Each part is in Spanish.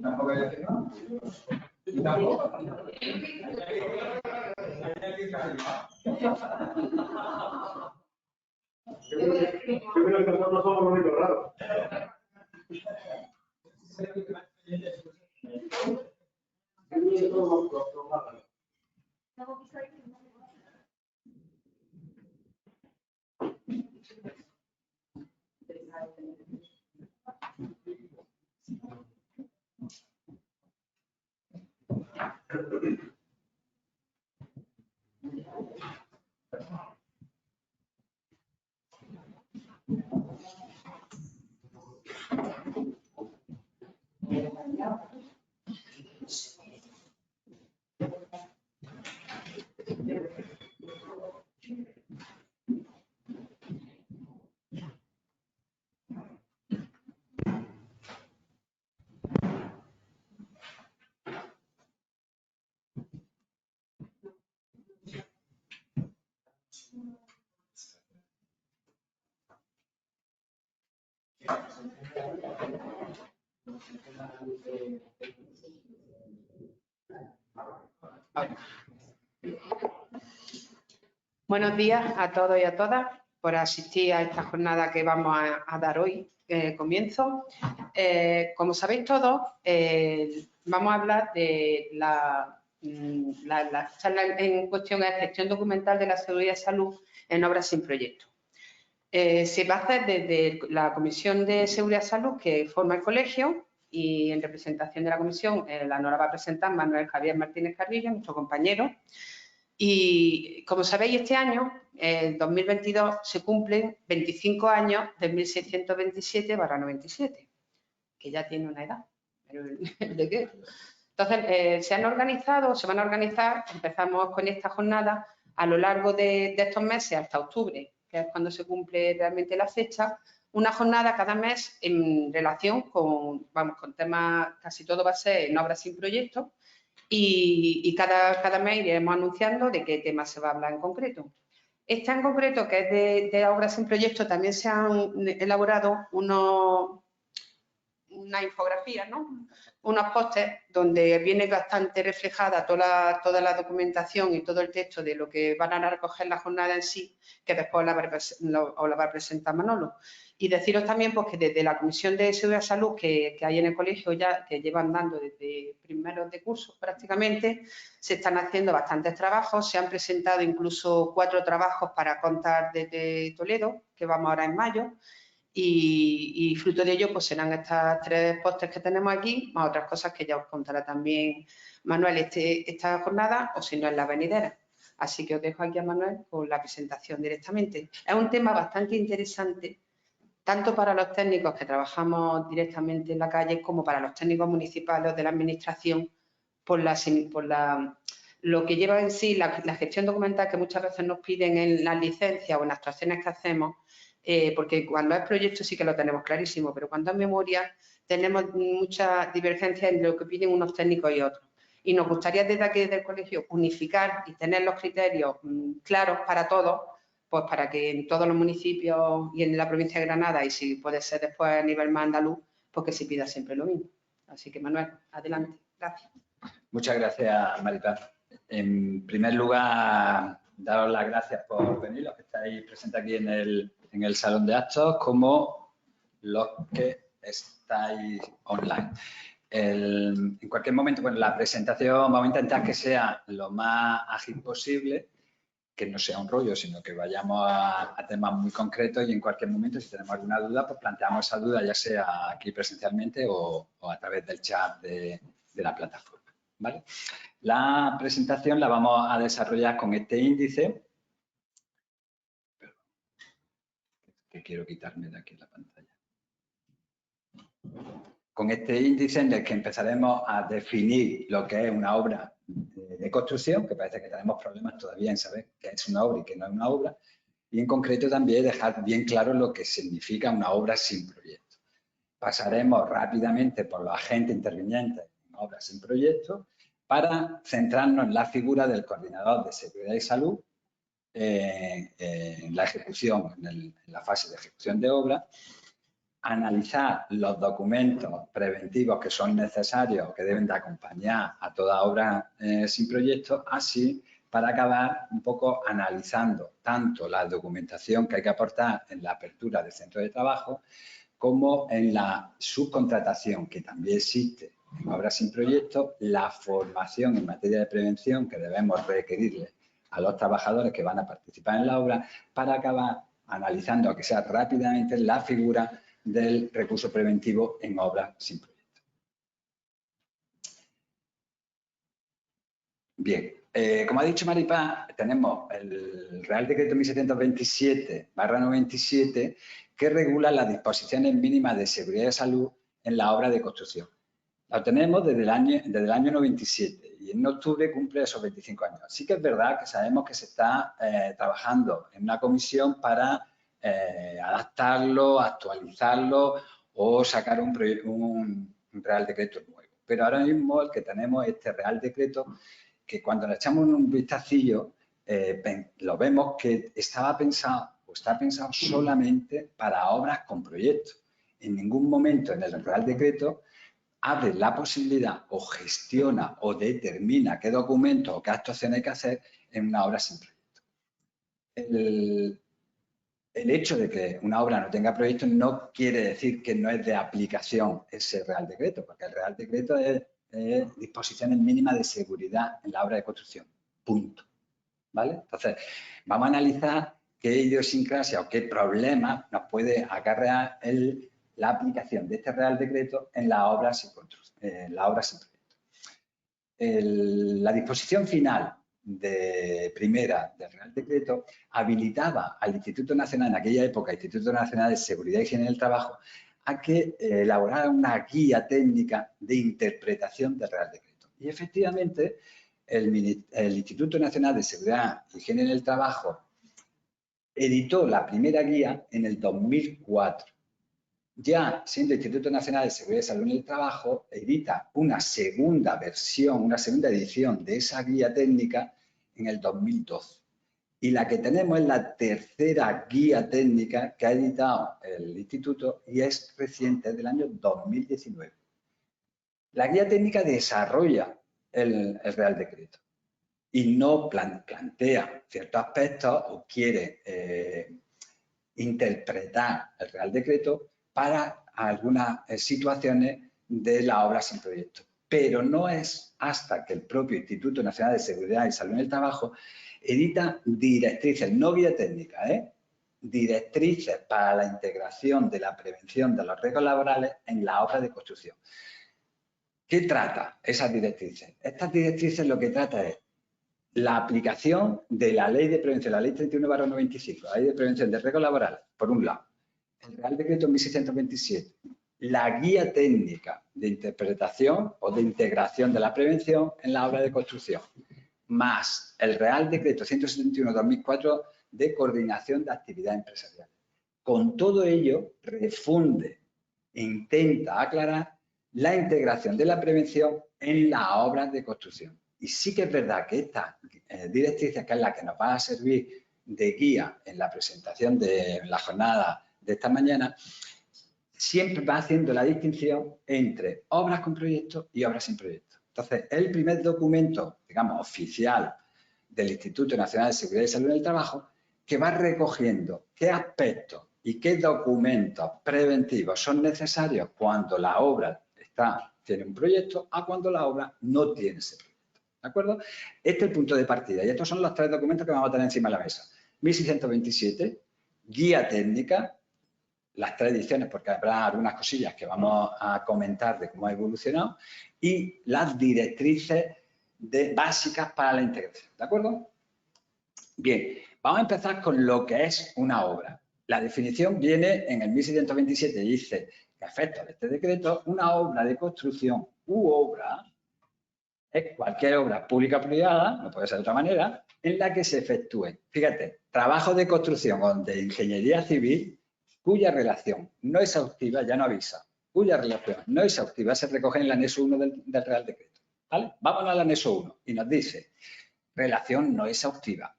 ¿Tampoco hay que no? ¿Y tampoco? Yo creo que nosotros somos los únicos raros. Buenos días a todos y a todas por asistir a esta jornada que vamos a dar hoy, comienzo. Como sabéis todos, vamos a hablar de la charla en cuestión es gestión documental de la seguridad y salud en obras sin proyecto. Se va a hacer desde la Comisión de Seguridad y Salud que forma el colegio y en representación de la comisión la nos la va a presentar Manuel Javier Martínez Carrillo, nuestro compañero. Y como sabéis, este año, en 2022, se cumplen 25 años de 1627/97, que ya tiene una edad. ¿De qué? Entonces, se van a organizar, empezamos con esta jornada a lo largo de estos meses hasta octubre, que es cuando se cumple realmente la fecha, una jornada cada mes en relación con temas, casi todo va a ser en obras sin proyecto, y cada mes iremos anunciando de qué tema se va a hablar en concreto. Esta en concreto, que es de obras sin proyecto, también se han elaborado una infografía, ¿no? Unos pósters donde viene bastante reflejada toda la documentación y todo el texto de lo que van a recoger la jornada en sí, que después os la va a presentar Manolo. Y deciros también pues, que desde la Comisión de Seguridad y Salud que hay en el colegio ya, que llevan dando desde primeros de curso prácticamente, se están haciendo bastantes trabajos, se han presentado incluso 4 trabajos para contar desde Toledo, que vamos ahora en mayo, y fruto de ello pues serán estas 3 pósters que tenemos aquí, más otras cosas que ya os contará también Manuel esta jornada, o si no en la venidera. Así que os dejo aquí a Manuel con la presentación directamente. Es un tema bastante interesante, tanto para los técnicos que trabajamos directamente en la calle como para los técnicos municipales de la administración por lo que lleva en sí la gestión documental que muchas veces nos piden en las licencias o en las actuaciones que hacemos, porque cuando es proyecto sí que lo tenemos clarísimo, pero cuando es memoria tenemos mucha divergencia entre lo que piden unos técnicos y otros. Y nos gustaría desde aquí, desde el colegio, unificar y tener los criterios claros para todos, pues para que en todos los municipios y en la provincia de Granada, y si puede ser después a nivel más andaluz, pues que se pida siempre lo mismo. Así que, Manuel, adelante. Gracias. Muchas gracias, Maripaz. En primer lugar, daros las gracias por venir, los que estáis presentes aquí en el salón de actos, como los que estáis online. En cualquier momento, bueno, la presentación vamos a intentar que sea lo más ágil posible, que no sea un rollo, sino que vayamos a temas muy concretos y en cualquier momento, si tenemos alguna duda, pues planteamos esa duda, ya sea aquí presencialmente o a través del chat de la plataforma. ¿vale? La presentación la vamos a desarrollar con este índice, que quiero quitarme de aquí la pantalla. Con este índice en el que empezaremos a definir lo que es una obra de construcción, que parece que tenemos problemas todavía en saber qué es una obra y qué no es una obra, y en concreto también dejar bien claro lo que significa una obra sin proyecto. Pasaremos rápidamente por los agentes intervinientes en obras sin proyecto para centrarnos en la figura del coordinador de seguridad y salud en la ejecución, en la fase de ejecución de obra, analizar los documentos preventivos que son necesarios, que deben de acompañar a toda obra sin proyecto, así para acabar un poco analizando tanto la documentación que hay que aportar en la apertura del centro de trabajo como en la subcontratación, que también existe en obras sin proyecto, la formación en materia de prevención que debemos requerirle a los trabajadores que van a participar en la obra, para acabar analizando, aunque sea rápidamente, la figura del recurso preventivo en obras sin proyecto. Bien, como ha dicho Maripaz, tenemos el Real Decreto 1727/97 que regula las disposiciones mínimas de seguridad y salud en la obra de construcción. Lo tenemos desde el año 97 y en octubre cumple esos 25 años. Sí que es verdad que sabemos que se está trabajando en una comisión para adaptarlo, actualizarlo o sacar un Real Decreto nuevo. Pero ahora mismo el que tenemos es este Real Decreto que cuando le echamos un vistacillo lo vemos que estaba pensado o está pensado solamente para obras con proyecto. En ningún momento en el Real Decreto abre la posibilidad o gestiona o determina qué documentos o qué actuaciones hay que hacer en una obra sin proyecto. El hecho de que una obra no tenga proyecto no quiere decir que no es de aplicación ese Real Decreto, porque el Real Decreto es disposiciones mínimas de seguridad en la obra de construcción. Punto. ¿Vale? Entonces, vamos a analizar qué idiosincrasia o qué problemas nos puede acarrear la aplicación de este Real Decreto en la obra sin proyecto. La disposición final primera del Real Decreto habilitaba al Instituto Nacional, en aquella época, Instituto Nacional de Seguridad y Higiene del Trabajo, a que elaborara una guía técnica de interpretación del Real Decreto. Y efectivamente, el Instituto Nacional de Seguridad y Higiene del Trabajo editó la primera guía en el 2004. Ya siendo Instituto Nacional de Seguridad y Salud en el Trabajo, edita una segunda versión, una segunda edición de esa guía técnica en el 2012. Y la que tenemos es la tercera guía técnica que ha editado el Instituto y es reciente, del año 2019. La guía técnica desarrolla el Real Decreto y no plantea ciertos aspectos o quiere interpretar el Real Decreto para algunas situaciones de la obra sin proyecto. Pero no es hasta que el propio Instituto Nacional de Seguridad y Salud en el Trabajo edita directrices, no guía técnica, directrices para la integración de la prevención de los riesgos laborales en la obra de construcción. ¿Qué trata esas directrices? Estas directrices lo que trata es la aplicación de la Ley de Prevención, la Ley 31/95, la Ley de Prevención de Riesgos Laborales, por un lado, el Real Decreto 1627, la Guía Técnica de Interpretación o de Integración de la Prevención en la obra de construcción, más el Real Decreto 171/2004 de Coordinación de Actividad Empresarial. Con todo ello, refunde e intenta aclarar la integración de la prevención en las obras de construcción. Y sí que es verdad que esta directriz, que es la que nos va a servir de guía en la presentación de la jornada de esta mañana, siempre va haciendo la distinción entre obras con proyecto y obras sin proyecto. Entonces, el primer documento, digamos, oficial del Instituto Nacional de Seguridad y Salud en el Trabajo, que va recogiendo qué aspectos y qué documentos preventivos son necesarios cuando la obra tiene un proyecto a cuando la obra no tiene ese proyecto. ¿De acuerdo? Este es el punto de partida y estos son los tres documentos que vamos a tener encima de la mesa. 1627, guía técnica, las 3 ediciones, porque habrá algunas cosillas que vamos a comentar de cómo ha evolucionado, y las directrices básicas para la integración, ¿de acuerdo? Bien, vamos a empezar con lo que es una obra. La definición viene en el 1627 y dice que a efectos de este decreto, una obra de construcción u obra es cualquier obra pública o privada, no puede ser de otra manera, en la que se efectúen, fíjate, trabajos de construcción o de ingeniería civil cuya relación no exhaustiva, ya no avisa, cuya relación no exhaustiva se recoge en el anexo 1 del Real Decreto. ¿Vale? Vámonos al anexo 1 y nos dice relación no exhaustiva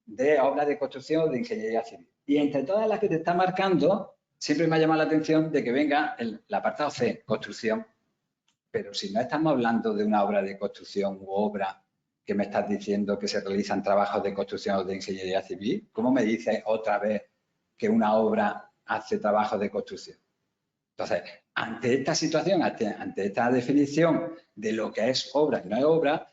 de obras de construcción o de ingeniería civil. Y entre todas las que te está marcando, siempre me ha llamado la atención de que venga el apartado C, construcción. Pero si no estamos hablando de una obra de construcción u obra que me estás diciendo que se realizan trabajos de construcción o de ingeniería civil, ¿cómo me dices otra vez que una obra hace trabajos de construcción? Entonces, ante esta situación, ante esta definición de lo que es obra y no es obra,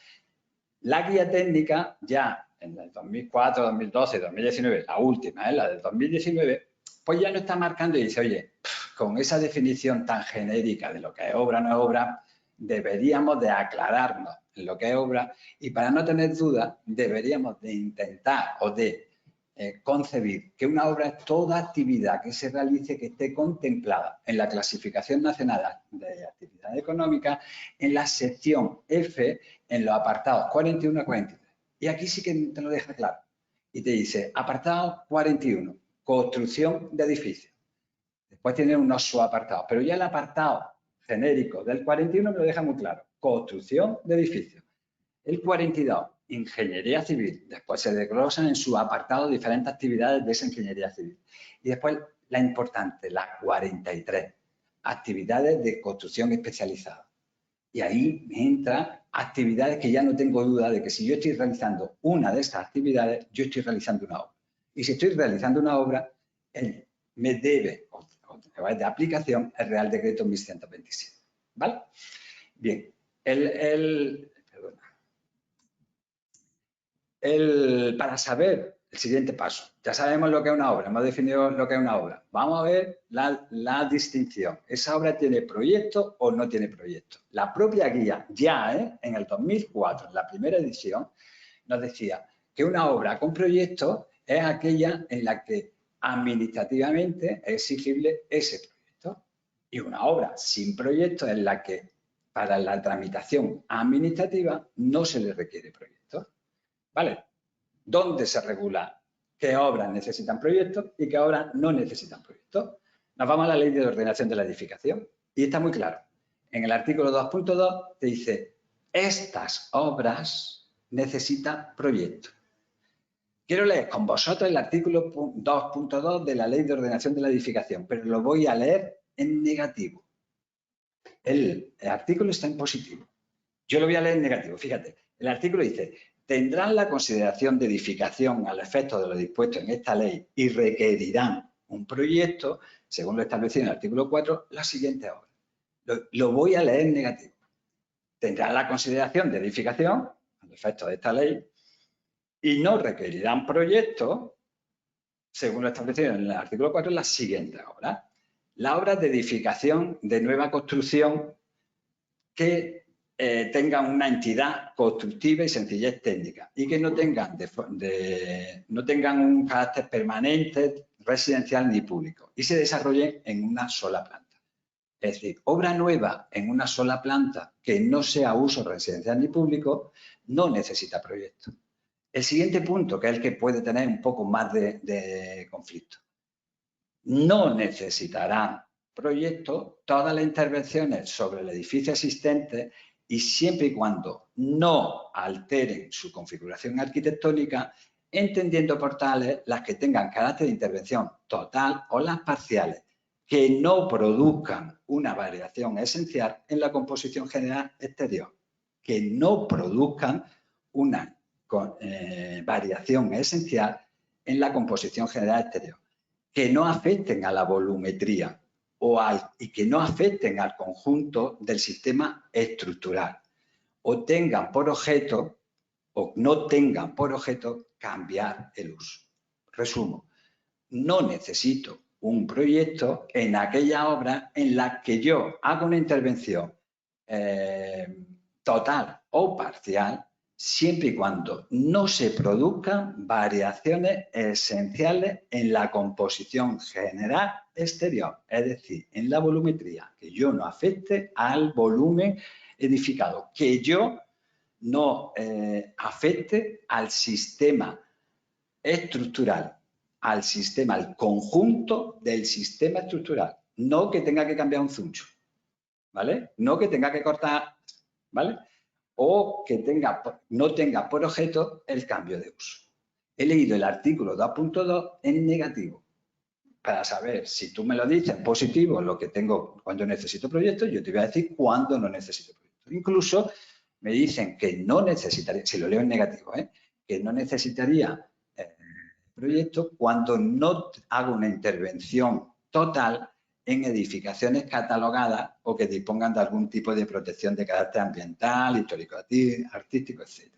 la guía técnica ya en el 2004, 2012, 2019, la última, la del 2019, pues ya no está marcando y dice, oye, con esa definición tan genérica de lo que es obra o no es obra, deberíamos de aclararnos en lo que es obra y para no tener dudas deberíamos de intentar o de concebir que una obra es toda actividad que se realice que esté contemplada en la clasificación nacional de actividad económica en la sección F en los apartados 41 a 43. Y aquí sí que te lo deja claro. Y te dice, apartado 41, construcción de edificios. Después tiene unos subapartados, pero ya el apartado genérico del 41 me lo deja muy claro. Construcción de edificios. El 42, ingeniería civil. Después se desglosan en su apartado diferentes actividades de esa ingeniería civil. Y después la importante, la 43, actividades de construcción especializada. Y ahí entran actividades que ya no tengo duda de que si yo estoy realizando una de estas actividades, yo estoy realizando una obra. Y si estoy realizando una obra, me debe, o es de aplicación, el Real Decreto 1127. ¿Vale? Bien, para saber el siguiente paso, ya sabemos lo que es una obra, hemos definido lo que es una obra. Vamos a ver la distinción. ¿Esa obra tiene proyecto o no tiene proyecto? La propia guía, ya en el 2004, en la primera edición, nos decía que una obra con proyecto es aquella en la que administrativamente es exigible ese proyecto. Y una obra sin proyecto es la que para la tramitación administrativa no se le requiere proyecto. ¿Vale? ¿Dónde se regula qué obras necesitan proyectos y qué obras no necesitan proyectos? Nos vamos a la Ley de Ordenación de la Edificación y está muy claro. En el artículo 2.2 te dice, estas obras necesitan proyecto. Quiero leer con vosotros el artículo 2.2 de la Ley de Ordenación de la Edificación, pero lo voy a leer en negativo. El artículo está en positivo. Yo lo voy a leer en negativo. Fíjate, el artículo dice, tendrán la consideración de edificación al efecto de lo dispuesto en esta ley y requerirán un proyecto, según lo establecido en el artículo 4, la siguiente obra. Lo voy a leer en negativo. Tendrán la consideración de edificación al efecto de esta ley y no requerirán proyecto, según lo establecido en el artículo 4, la siguiente obra. La obra de edificación de nueva construcción que tengan una entidad constructiva y sencillez técnica y que no tengan, no tengan un carácter permanente, residencial ni público y se desarrollen en una sola planta. Es decir, obra nueva en una sola planta que no sea uso residencial ni público no necesita proyecto. El siguiente punto, que es el que puede tener un poco más de conflicto. No necesitarán proyecto todas las intervenciones sobre el edificio existente y siempre y cuando no alteren su configuración arquitectónica, entendiendo por tales las que tengan carácter de intervención total o las parciales, que no produzcan una variación esencial en la composición general exterior, que no produzcan una variación esencial en la composición general exterior, que no afecten a la volumetría y que no afecten al conjunto del sistema estructural o tengan por objeto o no tengan por objeto cambiar el uso. Resumo, no necesito un proyecto en aquella obra en la que yo hago una intervención total o parcial, siempre y cuando no se produzcan variaciones esenciales en la composición general exterior, es decir, en la volumetría, que yo no afecte al volumen edificado, que yo no afecte al sistema estructural, al conjunto del sistema estructural, no que tenga que cambiar un zuncho, ¿vale? No que tenga que cortar, ¿vale? O que no tenga por objeto el cambio de uso. He leído el artículo 2.2 en negativo para saber si tú me lo dices en positivo, lo que tengo cuando necesito proyectos, yo te voy a decir cuándo no necesito proyectos. Incluso me dicen que no necesitaría, si lo leo en negativo, que no necesitaría proyectos cuando no hago una intervención total en edificaciones catalogadas o que dispongan de algún tipo de protección de carácter ambiental, histórico, artístico, etc.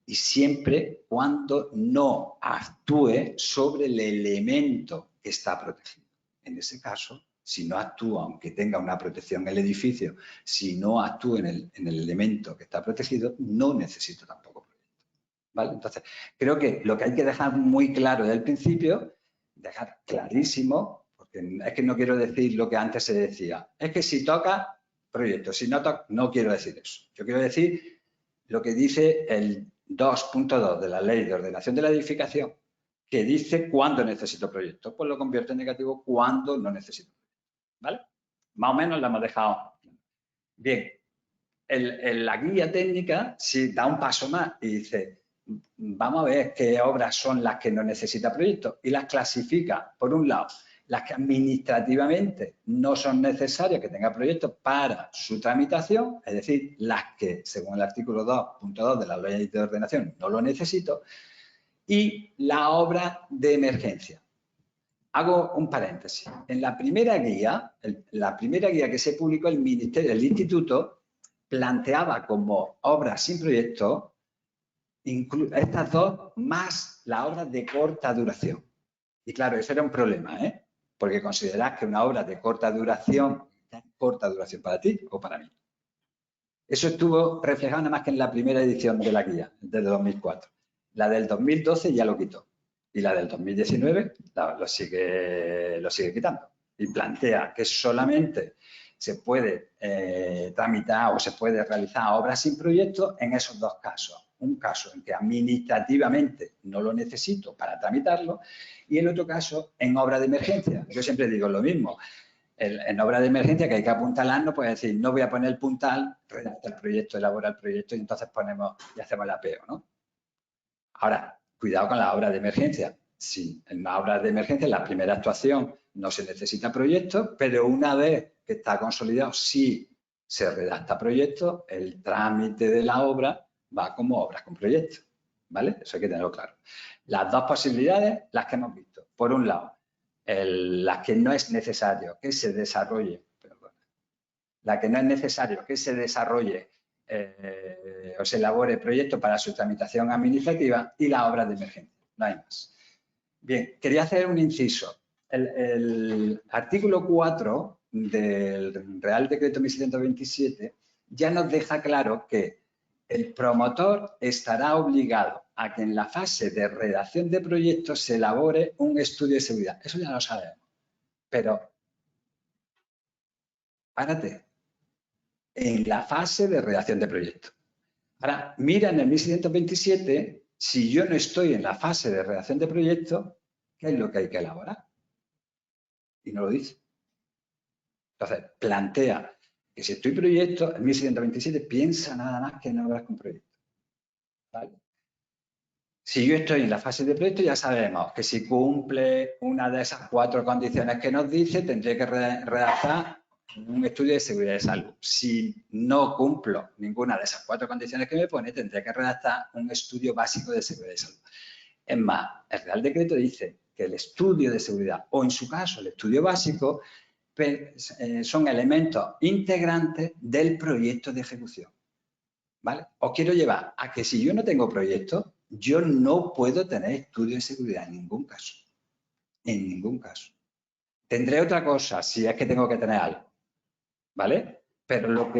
Y siempre cuando no actúe sobre el elemento que está protegido. En ese caso, si no actúa, aunque tenga una protección en el edificio, si no actúa en el elemento que está protegido, no necesito tampoco proyecto. ¿Vale? Entonces, creo que lo que hay que dejar muy claro desde el principio, dejar clarísimo, porque es que no quiero decir lo que antes se decía, es que si toca, proyecto, si no toca, no quiero decir eso. Yo quiero decir lo que dice el 2.2 de la Ley de Ordenación de la Edificación, que dice cuándo necesito proyecto, pues lo convierto en negativo cuando no necesito proyecto, ¿vale? Más o menos lo hemos dejado. Bien, la guía técnica sí da un paso más y dice, vamos a ver qué obras son las que no necesita proyecto y las clasifica, por un lado, las que administrativamente no son necesarias que tenga proyecto para su tramitación, es decir, las que, según el artículo 2.2 de la Ley de Ordenación, no lo necesito, y la obra de emergencia. Hago un paréntesis. En la primera guía que se publicó, el Instituto planteaba como obras sin proyecto estas dos más la obra de corta duración. Y claro, eso era un problema, porque considerás que una obra de corta duración para ti o para mí. Eso estuvo reflejado nada más que en la primera edición de la guía, desde 2004. La del 2012 ya lo quitó. Y la del 2019 lo sigue quitando. Y plantea que solamente se puede tramitar o se puede realizar obras sin proyecto en esos dos casos. Un caso en que administrativamente no lo necesito para tramitarlo y el otro caso en obra de emergencia. Yo siempre digo lo mismo. En obra de emergencia que hay que apuntalar, no puedes decir, no voy a poner el puntal, redacta el proyecto, elabora el proyecto y entonces ponemos y hacemos el apeo, ¿no? Ahora, cuidado con la obra de emergencia. Sí, en una obra de emergencia, en la primera actuación no se necesita proyecto, pero una vez que está consolidado, sí se redacta proyecto, el trámite de la obra va como obras con proyecto, ¿vale? Eso hay que tenerlo claro. Las dos posibilidades, las que hemos visto. Por un lado, las que no es necesario que se desarrolle, la que no es necesario que se desarrolle o se elabore proyecto para su tramitación administrativa y la obra de emergencia. No hay más. Bien, quería hacer un inciso. El artículo 4 del Real Decreto 1627 ya nos deja claro que el promotor estará obligado a que en la fase de redacción de proyectos se elabore un estudio de seguridad. Eso ya lo sabemos. Pero, párate, en la fase de redacción de proyecto. Ahora, mira en el 1627, si yo no estoy en la fase de redacción de proyecto, ¿qué es lo que hay que elaborar? Y no lo dice. Entonces, plantea que si estoy en proyecto, el 1627 piensa nada más que en obras con proyecto. ¿Vale? Si yo estoy en la fase de proyecto, ya sabemos que si cumple una de esas 4 condiciones que nos dice, tendré que redactar un estudio de seguridad de salud. Si no cumplo ninguna de esas 4 condiciones que me pone, tendré que redactar un estudio básico de seguridad de salud. Es más, el Real Decreto dice que el estudio de seguridad, o en su caso el estudio básico, son elementos integrantes del proyecto de ejecución. ¿Vale? Os quiero llevar a que si yo no tengo proyecto, yo no puedo tener estudio de seguridad en ningún caso. En ningún caso. Tendré otra cosa si es que tengo que tener algo, ¿vale? Pero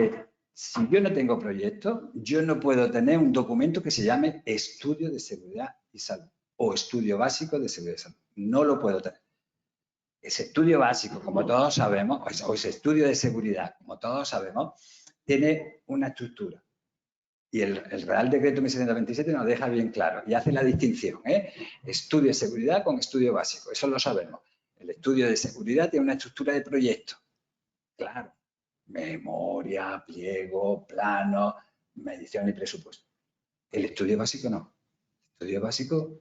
si yo no tengo proyecto, yo no puedo tener un documento que se llame Estudio de Seguridad y Salud o Estudio Básico de Seguridad y Salud. No lo puedo tener. Ese estudio básico, como todos sabemos, o ese estudio de seguridad, como todos sabemos, tiene una estructura. Y el Real Decreto 1727 nos deja bien claro y hace la distinción, estudio de seguridad con estudio básico, eso lo sabemos. El estudio de seguridad tiene una estructura de proyecto, claro, memoria, pliego, plano, medición y presupuesto. El estudio básico no. El estudio básico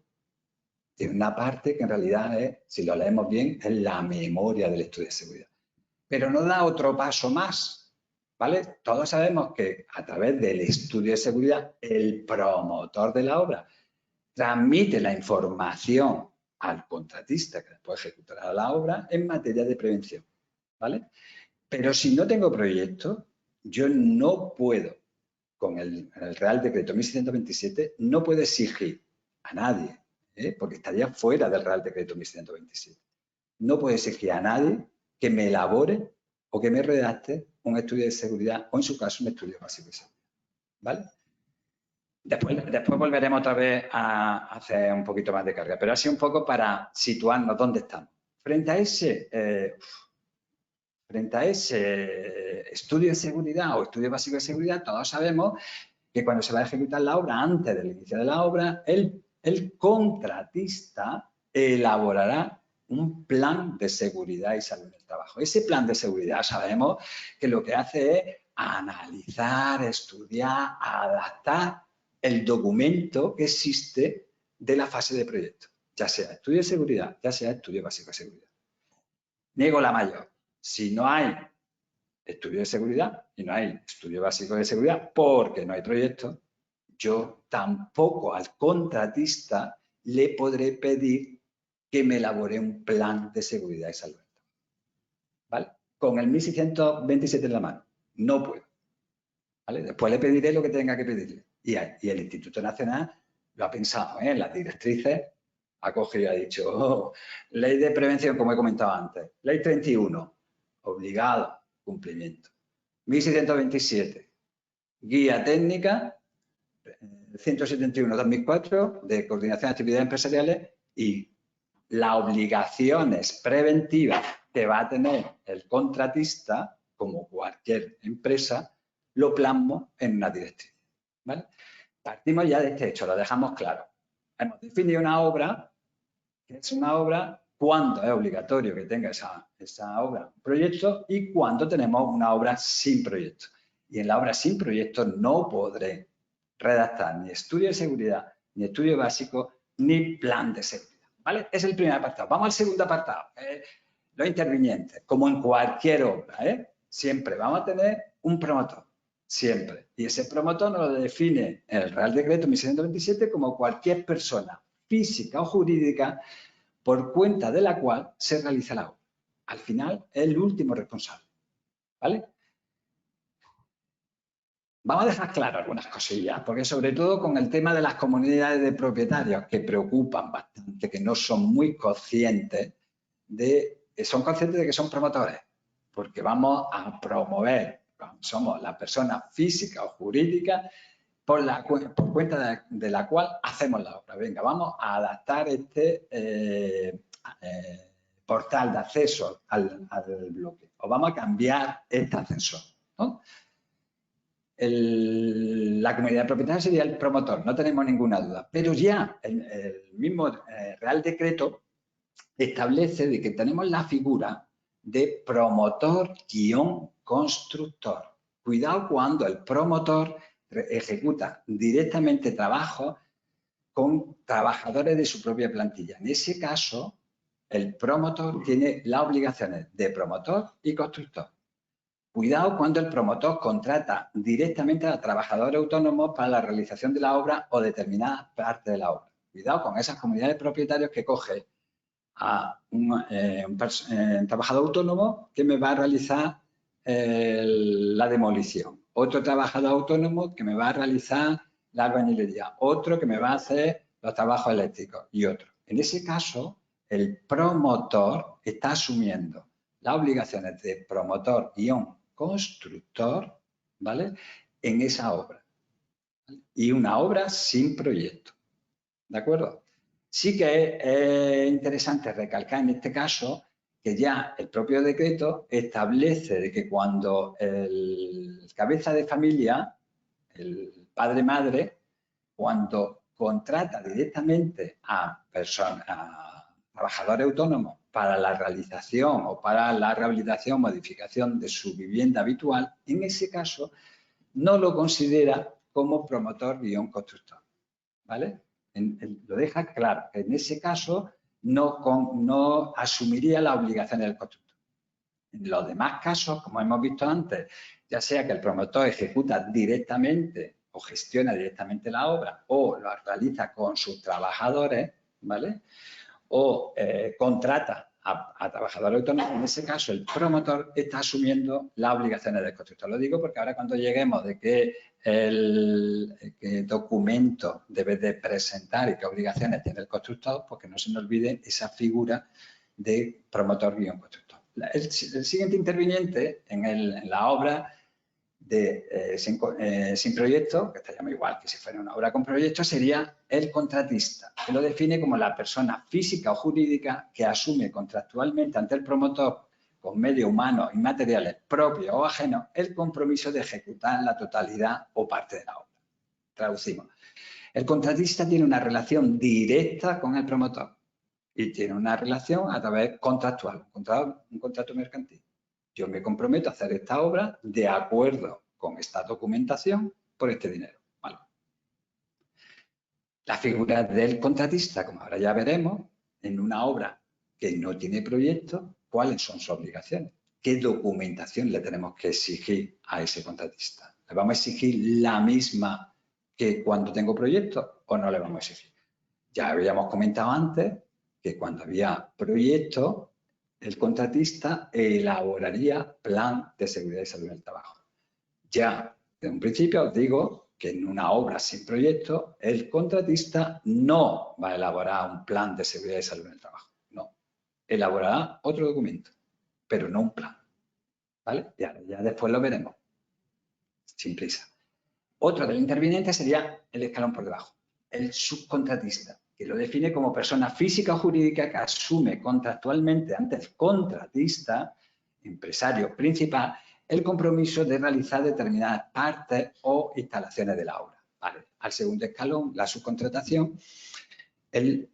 tiene una parte que en realidad es, si lo leemos bien, es la memoria del estudio de seguridad. Pero no da otro paso más, ¿vale? Todos sabemos que a través del estudio de seguridad, el promotor de la obra transmite la información al contratista que después ejecutará la obra en materia de prevención, ¿vale? Pero si no tengo proyecto, yo no puedo, con el Real Decreto 1627, no puedo exigir a nadie, porque estaría fuera del Real Decreto 1627. No puedo exigir a nadie que me elabore o que me redacte un estudio de seguridad o, en su caso, un estudio básico de seguridad, ¿vale? Después volveremos otra vez a hacer un poquito más de carga, pero así un poco para situarnos dónde estamos. Frente a ese estudio de seguridad o estudio básico de seguridad, todos sabemos que cuando se va a ejecutar la obra, antes del inicio de la obra, el contratista elaborará un plan de seguridad y salud en el trabajo. Ese plan de seguridad sabemos que lo que hace es analizar, estudiar, adaptar el documento que existe de la fase de proyecto, ya sea estudio de seguridad, ya sea estudio básico de seguridad. Niego la mayor. Si no hay estudio de seguridad y no hay estudio básico de seguridad porque no hay proyecto, yo tampoco al contratista le podré pedir que me elabore un plan de seguridad y salud. ¿Vale? Con el 1627 en la mano, no puedo. ¿Vale? Después le pediré lo que tenga que pedirle. Y el Instituto Nacional lo ha pensado, en las directrices, ha cogido y ha dicho, ley de prevención, como he comentado antes, ley 31, obligado, cumplimiento. 1627, guía técnica 171-2004 de coordinación de actividades empresariales y las obligaciones preventivas que va a tener el contratista, como cualquier empresa, lo plasmo en una directriz, ¿vale? Partimos ya de este hecho, lo dejamos claro. Hemos definido una obra, que es una obra, cuándo es obligatorio que tenga esa obra un proyecto y cuándo tenemos una obra sin proyecto. Y en la obra sin proyecto no podré redactar ni estudio de seguridad, ni estudio básico, ni plan de seguridad, ¿vale? Es el primer apartado. Vamos al segundo apartado, los intervinientes. Como en cualquier obra, siempre vamos a tener un promotor, siempre. Y ese promotor nos lo define el Real Decreto 1627 como cualquier persona física o jurídica por cuenta de la cual se realiza la obra. Al final, es el último responsable, ¿vale? Vamos a dejar claro algunas cosillas, porque sobre todo con el tema de las comunidades de propietarios que preocupan bastante, que no son muy conscientes de que son promotores, porque vamos a promover, somos la persona física o jurídica por cuenta de la cual hacemos la obra. Venga, vamos a adaptar este portal de acceso al bloque, o vamos a cambiar este ascensor, ¿no? La comunidad de propietarios sería el promotor, no tenemos ninguna duda. Pero ya el mismo Real Decreto establece de que tenemos la figura de promotor-constructor. Cuidado cuando el promotor ejecuta directamente trabajo con trabajadores de su propia plantilla. En ese caso, el promotor tiene las obligaciones de promotor y constructor. Cuidado cuando el promotor contrata directamente a trabajadores autónomos para la realización de la obra o determinada parte de la obra. Cuidado con esas comunidades de propietarios que coge a un trabajador autónomo que me va a realizar la demolición, otro trabajador autónomo que me va a realizar la albañilería, otro que me va a hacer los trabajos eléctricos y otro. En ese caso, el promotor está asumiendo las obligaciones de promotor-constructor, ¿vale?, en esa obra. Y una obra sin proyecto, ¿de acuerdo? Sí que es interesante recalcar en este caso que ya el propio decreto establece de que cuando el cabeza de familia, el padre-madre, cuando contrata directamente a trabajadores autónomos para la realización o para la rehabilitación o modificación de su vivienda habitual, en ese caso no lo considera como promotor-constructor, ¿vale? Lo deja claro, que en ese caso no asumiría la obligación del constructor. En los demás casos, como hemos visto antes, ya sea que el promotor ejecuta directamente o gestiona directamente la obra o lo realiza con sus trabajadores, ¿vale?, o contrata a trabajadores autónomos, en ese caso el promotor está asumiendo las obligaciones del constructor. Lo digo porque ahora cuando lleguemos de qué documento debe de presentar y qué obligaciones tiene el constructor, pues que no se nos olvide esa figura de promotor-constructor. El siguiente interviniente en la obra sin proyecto, que está llamado igual que si fuera una obra con proyecto, sería el contratista, que lo define como la persona física o jurídica que asume contractualmente ante el promotor con medios humanos y materiales propios o ajenos el compromiso de ejecutar la totalidad o parte de la obra. Traducimos. El contratista tiene una relación directa con el promotor y tiene una relación a través contractual, un contrato mercantil. Yo me comprometo a hacer esta obra de acuerdo con esta documentación por este dinero. ¿Vale? La figura del contratista, como ahora ya veremos, en una obra que no tiene proyecto, ¿cuáles son sus obligaciones? ¿Qué documentación le tenemos que exigir a ese contratista? ¿Le vamos a exigir la misma que cuando tengo proyecto o no le vamos a exigir? Ya habíamos comentado antes que cuando había proyecto, el contratista elaboraría plan de seguridad y salud en el trabajo. Ya, de un principio os digo que en una obra sin proyecto, el contratista no va a elaborar un plan de seguridad y salud en el trabajo. No, elaborará otro documento, pero no un plan. ¿Vale? Ya después lo veremos, sin prisa. Otro del interviniente sería el escalón por debajo, el subcontratista, que lo define como persona física o jurídica que asume contractualmente ante el contratista, empresario principal, el compromiso de realizar determinadas partes o instalaciones de la obra. ¿Vale? Al segundo escalón, la subcontratación, el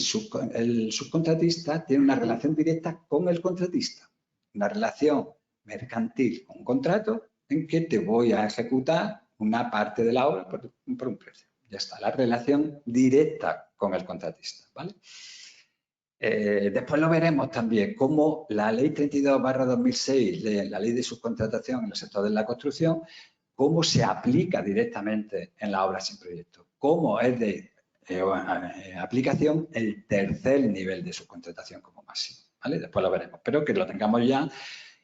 subcontratista tiene una relación directa con el contratista, una relación mercantil con un contrato en que te voy a ejecutar una parte de la obra por un precio. Ya está, la relación directa con el contratista, ¿vale? Después lo veremos también cómo la Ley 32/2006, la Ley de Subcontratación en el sector de la construcción, cómo se aplica directamente en la obra sin proyecto, cómo es de aplicación el tercer nivel de subcontratación como máximo, ¿vale? Después lo veremos, pero que lo tengamos ya,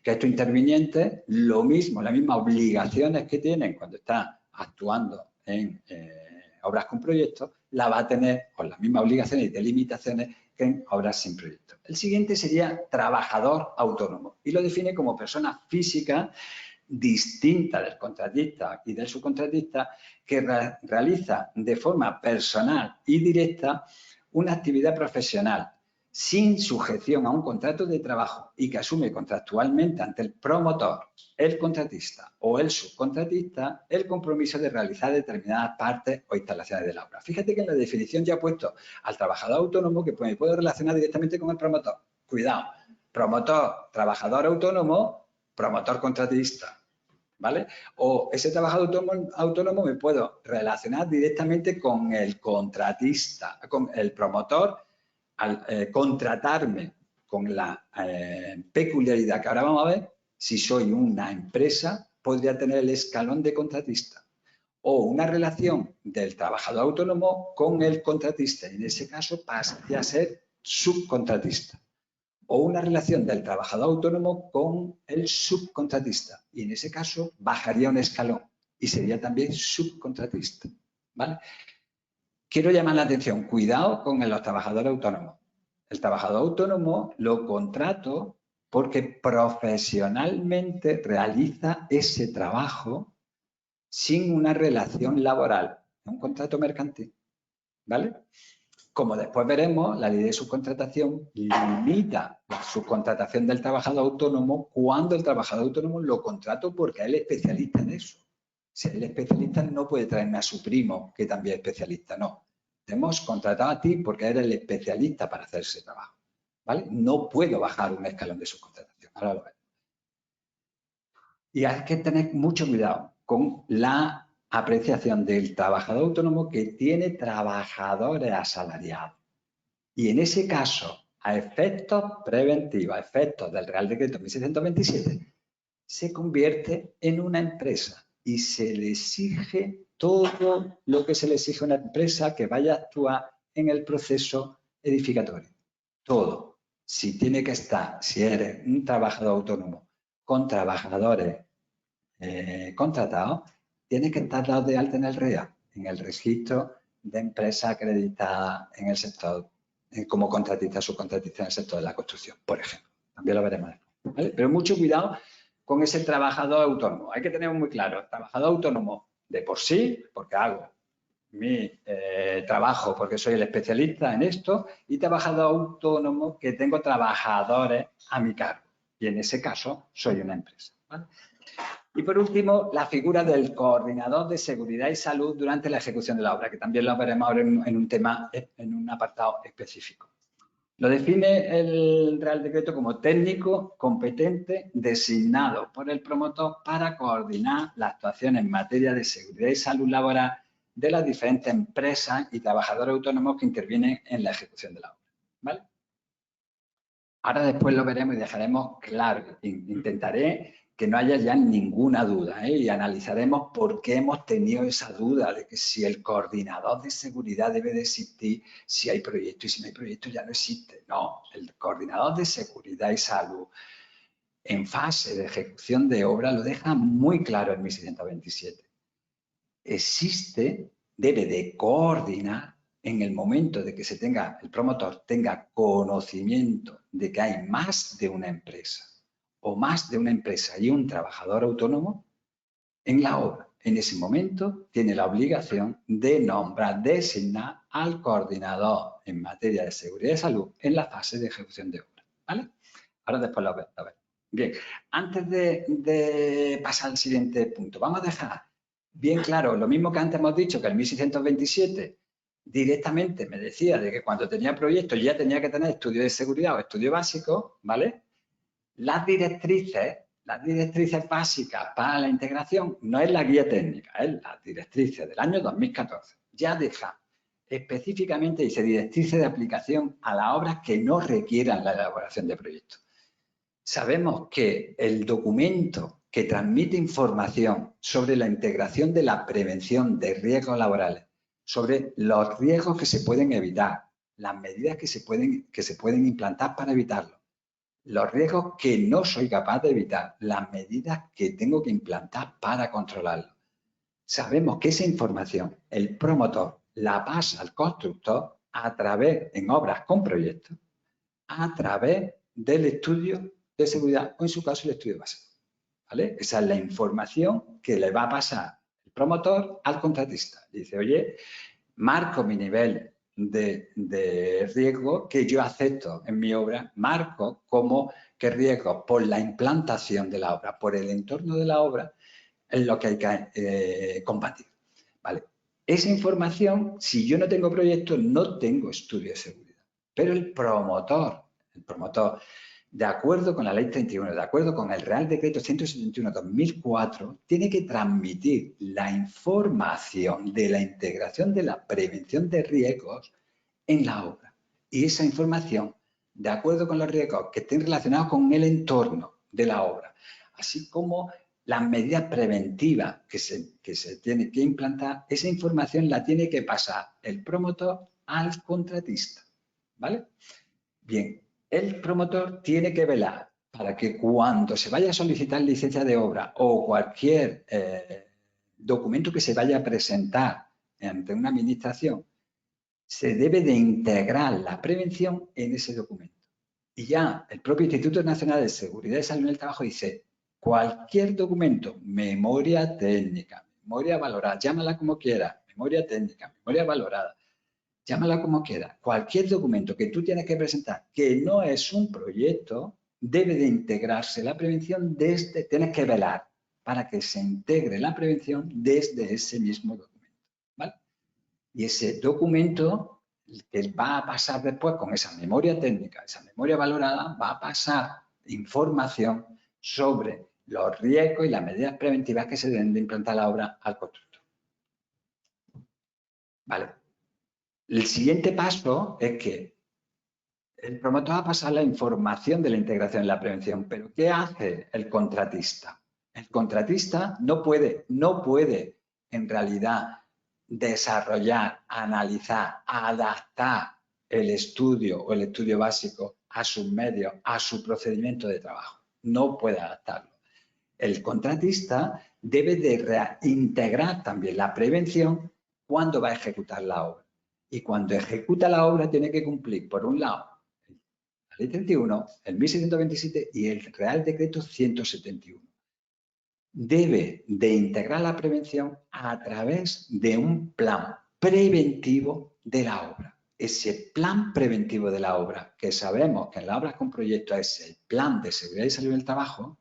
que estos intervinientes, lo mismo, las mismas obligaciones que tienen cuando están actuando en obras con proyectos, la va a tener con las mismas obligaciones y delimitaciones que en obras sin proyecto. El siguiente sería trabajador autónomo y lo define como persona física distinta del contratista y del subcontratista que realiza de forma personal y directa una actividad profesional sin sujeción a un contrato de trabajo y que asume contractualmente ante el promotor, el contratista o el subcontratista el compromiso de realizar determinadas partes o instalaciones de la obra. Fíjate que en la definición ya he puesto al trabajador autónomo que me puedo relacionar directamente con el promotor. Cuidado, promotor, trabajador autónomo, promotor contratista, ¿vale? O ese trabajador autónomo me puedo relacionar directamente con el contratista, con el promotor, al contratarme con la peculiaridad que ahora vamos a ver, si soy una empresa, podría tener el escalón de contratista o una relación del trabajador autónomo con el contratista y en ese caso pasaría a ser subcontratista o una relación del trabajador autónomo con el subcontratista y en ese caso bajaría un escalón y sería también subcontratista, ¿vale? Quiero llamar la atención, cuidado con los trabajadores autónomos. El trabajador autónomo lo contrato porque profesionalmente realiza ese trabajo sin una relación laboral, un contrato mercantil, ¿vale? Como después veremos, la ley de subcontratación limita la subcontratación del trabajador autónomo cuando el trabajador autónomo lo contrato porque él es especialista en eso. Si él es especialista, no puede traerme a su primo, que también es especialista, no. Te hemos contratado a ti porque eres el especialista para hacer ese trabajo, ¿vale? No puedo bajar un escalón de subcontratación, ahora lo vemos. Y hay que tener mucho cuidado con la apreciación del trabajador autónomo que tiene trabajadores asalariados. Y en ese caso, a efectos preventivos, a efectos del Real Decreto 1627, se convierte en una empresa y se le exige todo lo que se le exige a una empresa que vaya a actuar en el proceso edificatorio. Todo. Si tiene que estar, si eres un trabajador autónomo con trabajadores contratados, tiene que estar dado de alta en el REA, en el registro de empresas acreditadas en el sector, como contratista o subcontratista en el sector de la construcción, por ejemplo. También lo veremos después, ¿vale? Pero mucho cuidado con ese trabajador autónomo. Hay que tener muy claro, trabajador autónomo de por sí, porque hago mi trabajo porque soy el especialista en esto, y trabajador autónomo que tengo trabajadores a mi cargo. Y en ese caso soy una empresa, ¿vale? Y por último, la figura del coordinador de seguridad y salud durante la ejecución de la obra, que también lo veremos ahora en un tema, en un apartado específico. Lo define el Real Decreto como técnico competente designado por el promotor para coordinar la actuación en materia de seguridad y salud laboral de las diferentes empresas y trabajadores autónomos que intervienen en la ejecución de la obra, ¿vale? Ahora después lo veremos y dejaremos claro. Intentaré que no haya ya ninguna duda, y analizaremos por qué hemos tenido esa duda de que si el coordinador de seguridad debe de existir, si hay proyecto, y si no hay proyecto ya no existe. No, el coordinador de seguridad y salud en fase de ejecución de obra lo deja muy claro en 1627. Existe, debe de coordinar en el momento de que se tenga, el promotor tenga conocimiento de que hay más de una empresa o más de una empresa y un trabajador autónomo en la obra. En ese momento tiene la obligación de nombrar, designar al coordinador en materia de seguridad y salud en la fase de ejecución de obra, ¿vale? Ahora después lo vemos. Bien, antes de pasar al siguiente punto, vamos a dejar bien claro lo mismo que antes hemos dicho, que el 1627 directamente me decía de que cuando tenía proyectos ya tenía que tener estudio de seguridad o estudio básico, ¿vale? Las directrices básicas para la integración no es la guía técnica, es las directrices del año 2014. Ya deja específicamente, dice, directrices de aplicación a las obras que no requieran la elaboración de proyectos. Sabemos que el documento que transmite información sobre la integración de la prevención de riesgos laborales, sobre los riesgos que se pueden evitar, las medidas que se pueden implantar para evitarlo, los riesgos que no soy capaz de evitar, las medidas que tengo que implantar para controlarlo. Sabemos que esa información el promotor la pasa al constructor a través, en obras con proyectos, a través del estudio de seguridad o en su caso el estudio básico, ¿vale? Esa es la información que le va a pasar el promotor al contratista. Dice, oye, marco mi nivel de riesgo que yo acepto en mi obra, marco como que riesgo por la implantación de la obra, por el entorno de la obra, es lo que hay que combatir, ¿vale? Esa información, si yo no tengo proyecto, no tengo estudio de seguridad, pero el promotor, de acuerdo con la Ley 31, de acuerdo con el Real Decreto 171/2004, tiene que transmitir la información de la integración de la prevención de riesgos en la obra. Y esa información, de acuerdo con los riesgos que estén relacionados con el entorno de la obra, así como las medidas preventivas que se tienen que implantar, esa información la tiene que pasar el promotor al contratista, ¿vale? Bien, el promotor tiene que velar para que cuando se vaya a solicitar licencia de obra o cualquier documento que se vaya a presentar ante una administración se debe de integrar la prevención en ese documento. Y ya el propio Instituto Nacional de Seguridad y Salud en el Trabajo dice, cualquier documento, memoria técnica, memoria valorada, llámala como quiera, memoria técnica, memoria valorada, llámala como quiera, cualquier documento que tú tienes que presentar que no es un proyecto, debe de integrarse la prevención desde, tienes que velar para que se integre la prevención desde ese mismo documento, ¿vale? Y ese documento que va a pasar después con esa memoria técnica, esa memoria valorada, va a pasar información sobre los riesgos y las medidas preventivas que se deben de implantar a la obra al constructor. ¿Vale? El siguiente paso es que el promotor va a pasar la información de la integración en la prevención, pero ¿qué hace el contratista? El contratista no puede en realidad desarrollar, analizar, adaptar el estudio o el estudio básico a sus medios, a su procedimiento de trabajo. No puede adaptarlo. El contratista debe de integrar también la prevención cuando va a ejecutar la obra. Y cuando ejecuta la obra tiene que cumplir, por un lado, la Ley 31, el 1127 y el Real Decreto 171. Debe de integrar la prevención a través de un plan preventivo de la obra. Ese plan preventivo de la obra, que sabemos que en las obras con proyecto es el Plan de Seguridad y Salud del Trabajo,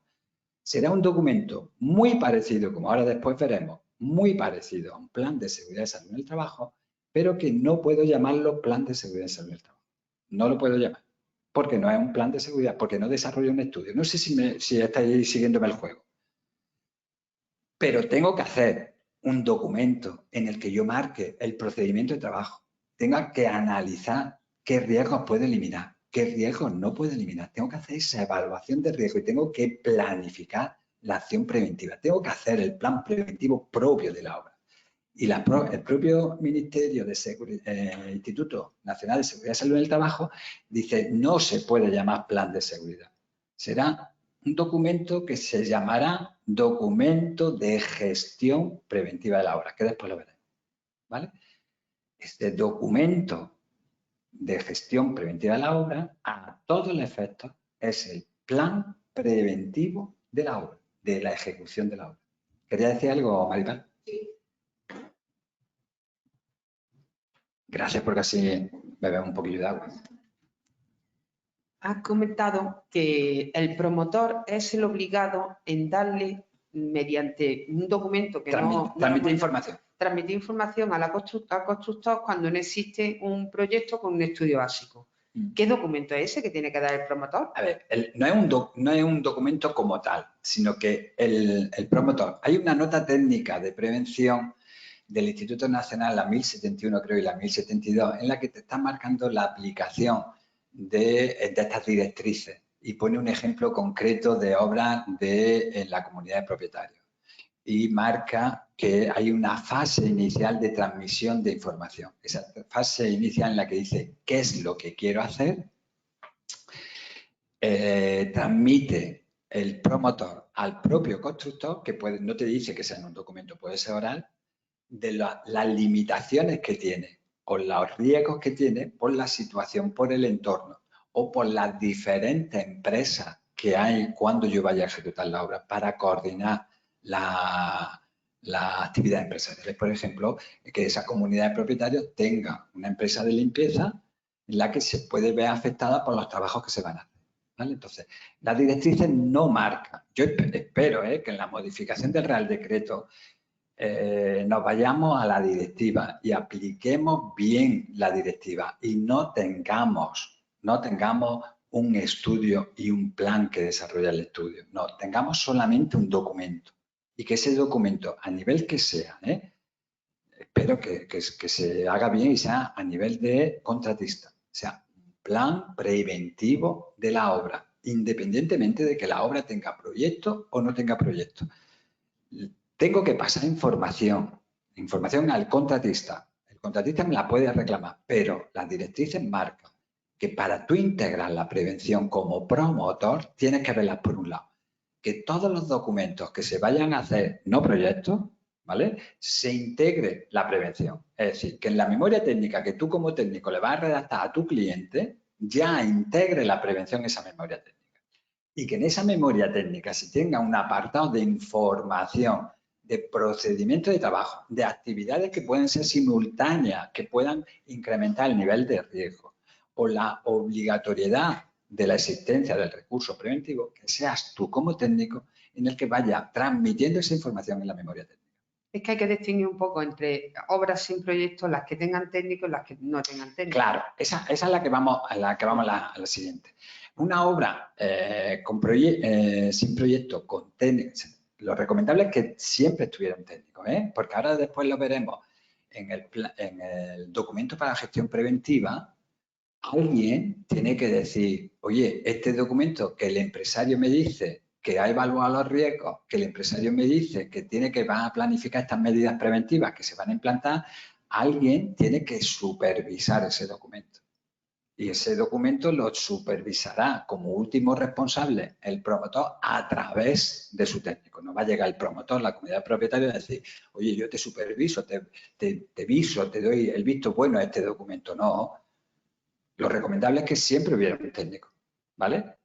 será un documento muy parecido, como ahora después veremos, muy parecido a un Plan de Seguridad y Salud del Trabajo, pero que no puedo llamarlo Plan de Seguridad y Salud del Trabajo. No lo puedo llamar, porque no es un plan de seguridad, porque no desarrolla un estudio. No sé si estáis siguiéndome el juego. Pero tengo que hacer un documento en el que yo marque el procedimiento de trabajo. Tengo que analizar qué riesgos puedo eliminar, qué riesgos no puedo eliminar. Tengo que hacer esa evaluación de riesgo y tengo que planificar la acción preventiva. Tengo que hacer el plan preventivo propio de la obra. Y el propio Ministerio de Instituto Nacional de Seguridad y Salud en el Trabajo dice no se puede llamar plan de seguridad. Será un documento que se llamará documento de gestión preventiva de la obra, que después lo veremos, ¿vale? Este documento de gestión preventiva de la obra, a todos los efectos, es el plan preventivo de la obra, de la ejecución de la obra. ¿Quería decir algo, Maripaz? Sí. Gracias, porque así bebemos un poquillo de agua. Has comentado que el promotor es el obligado en darle, mediante un documento que transmite información. Transmitir información al constructor cuando no existe un proyecto con un estudio básico. ¿Qué documento es ese que tiene que dar el promotor? A ver, no es un documento como tal, sino que el promotor, hay una nota técnica de prevención del Instituto Nacional, la 1071 creo y la 1072, en la que te está marcando la aplicación de estas directrices y pone un ejemplo concreto de obras en la comunidad de propietarios y marca que hay una fase inicial de transmisión de información. Esa fase inicial en la que dice qué es lo que quiero hacer, transmite el promotor al propio constructor, que no te dice que sea en un documento, puede ser oral, de las limitaciones que tiene o los riesgos que tiene por la situación, por el entorno o por las diferentes empresas que hay cuando yo vaya a ejecutar la obra para coordinar las actividades empresariales. Por ejemplo, que esa comunidad de propietarios tenga una empresa de limpieza en la que se puede ver afectada por los trabajos que se van a hacer, ¿vale? Entonces, las directrices no marcan. Yo espero que en la modificación del Real Decreto nos vayamos a la directiva y apliquemos bien la directiva y no tengamos un estudio y un plan que desarrolla el estudio. No, tengamos solamente un documento y que ese documento, a nivel que sea, espero que se haga bien y sea a nivel de contratista, sea un plan preventivo de la obra, independientemente de que la obra tenga proyecto o no tenga proyecto. Tengo que pasar información al contratista. El contratista me la puede reclamar, pero las directrices marcan que para tú integrar la prevención como promotor, tienes que velar por un lado, que todos los documentos que se vayan a hacer, no proyectos, ¿vale? Se integre la prevención. Es decir, que en la memoria técnica que tú como técnico le vas a redactar a tu cliente, ya integre la prevención en esa memoria técnica. Y que en esa memoria técnica se tenga un apartado de información, de procedimientos de trabajo, de actividades que pueden ser simultáneas, que puedan incrementar el nivel de riesgo, o la obligatoriedad de la existencia del recurso preventivo, que seas tú como técnico en el que vaya transmitiendo esa información en la memoria técnica. Es que hay que distinguir un poco entre obras sin proyecto, las que tengan técnico y las que no tengan técnico. Claro, esa es la que vamos a la siguiente. Una obra sin proyecto con técnico, lo recomendable es que siempre estuviera un técnico, porque ahora después lo veremos en el documento para la gestión preventiva. Alguien tiene que decir, oye, este documento que el empresario me dice que ha evaluado los riesgos, que el empresario me dice que va a planificar estas medidas preventivas que se van a implantar, alguien tiene que supervisar ese documento. Y ese documento lo supervisará como último responsable el promotor a través de su técnico. No va a llegar el promotor, la comunidad propietaria, a decir, oye, yo te superviso, te viso, te doy el visto bueno a este documento. No. Lo recomendable es que siempre hubiera un técnico, ¿vale?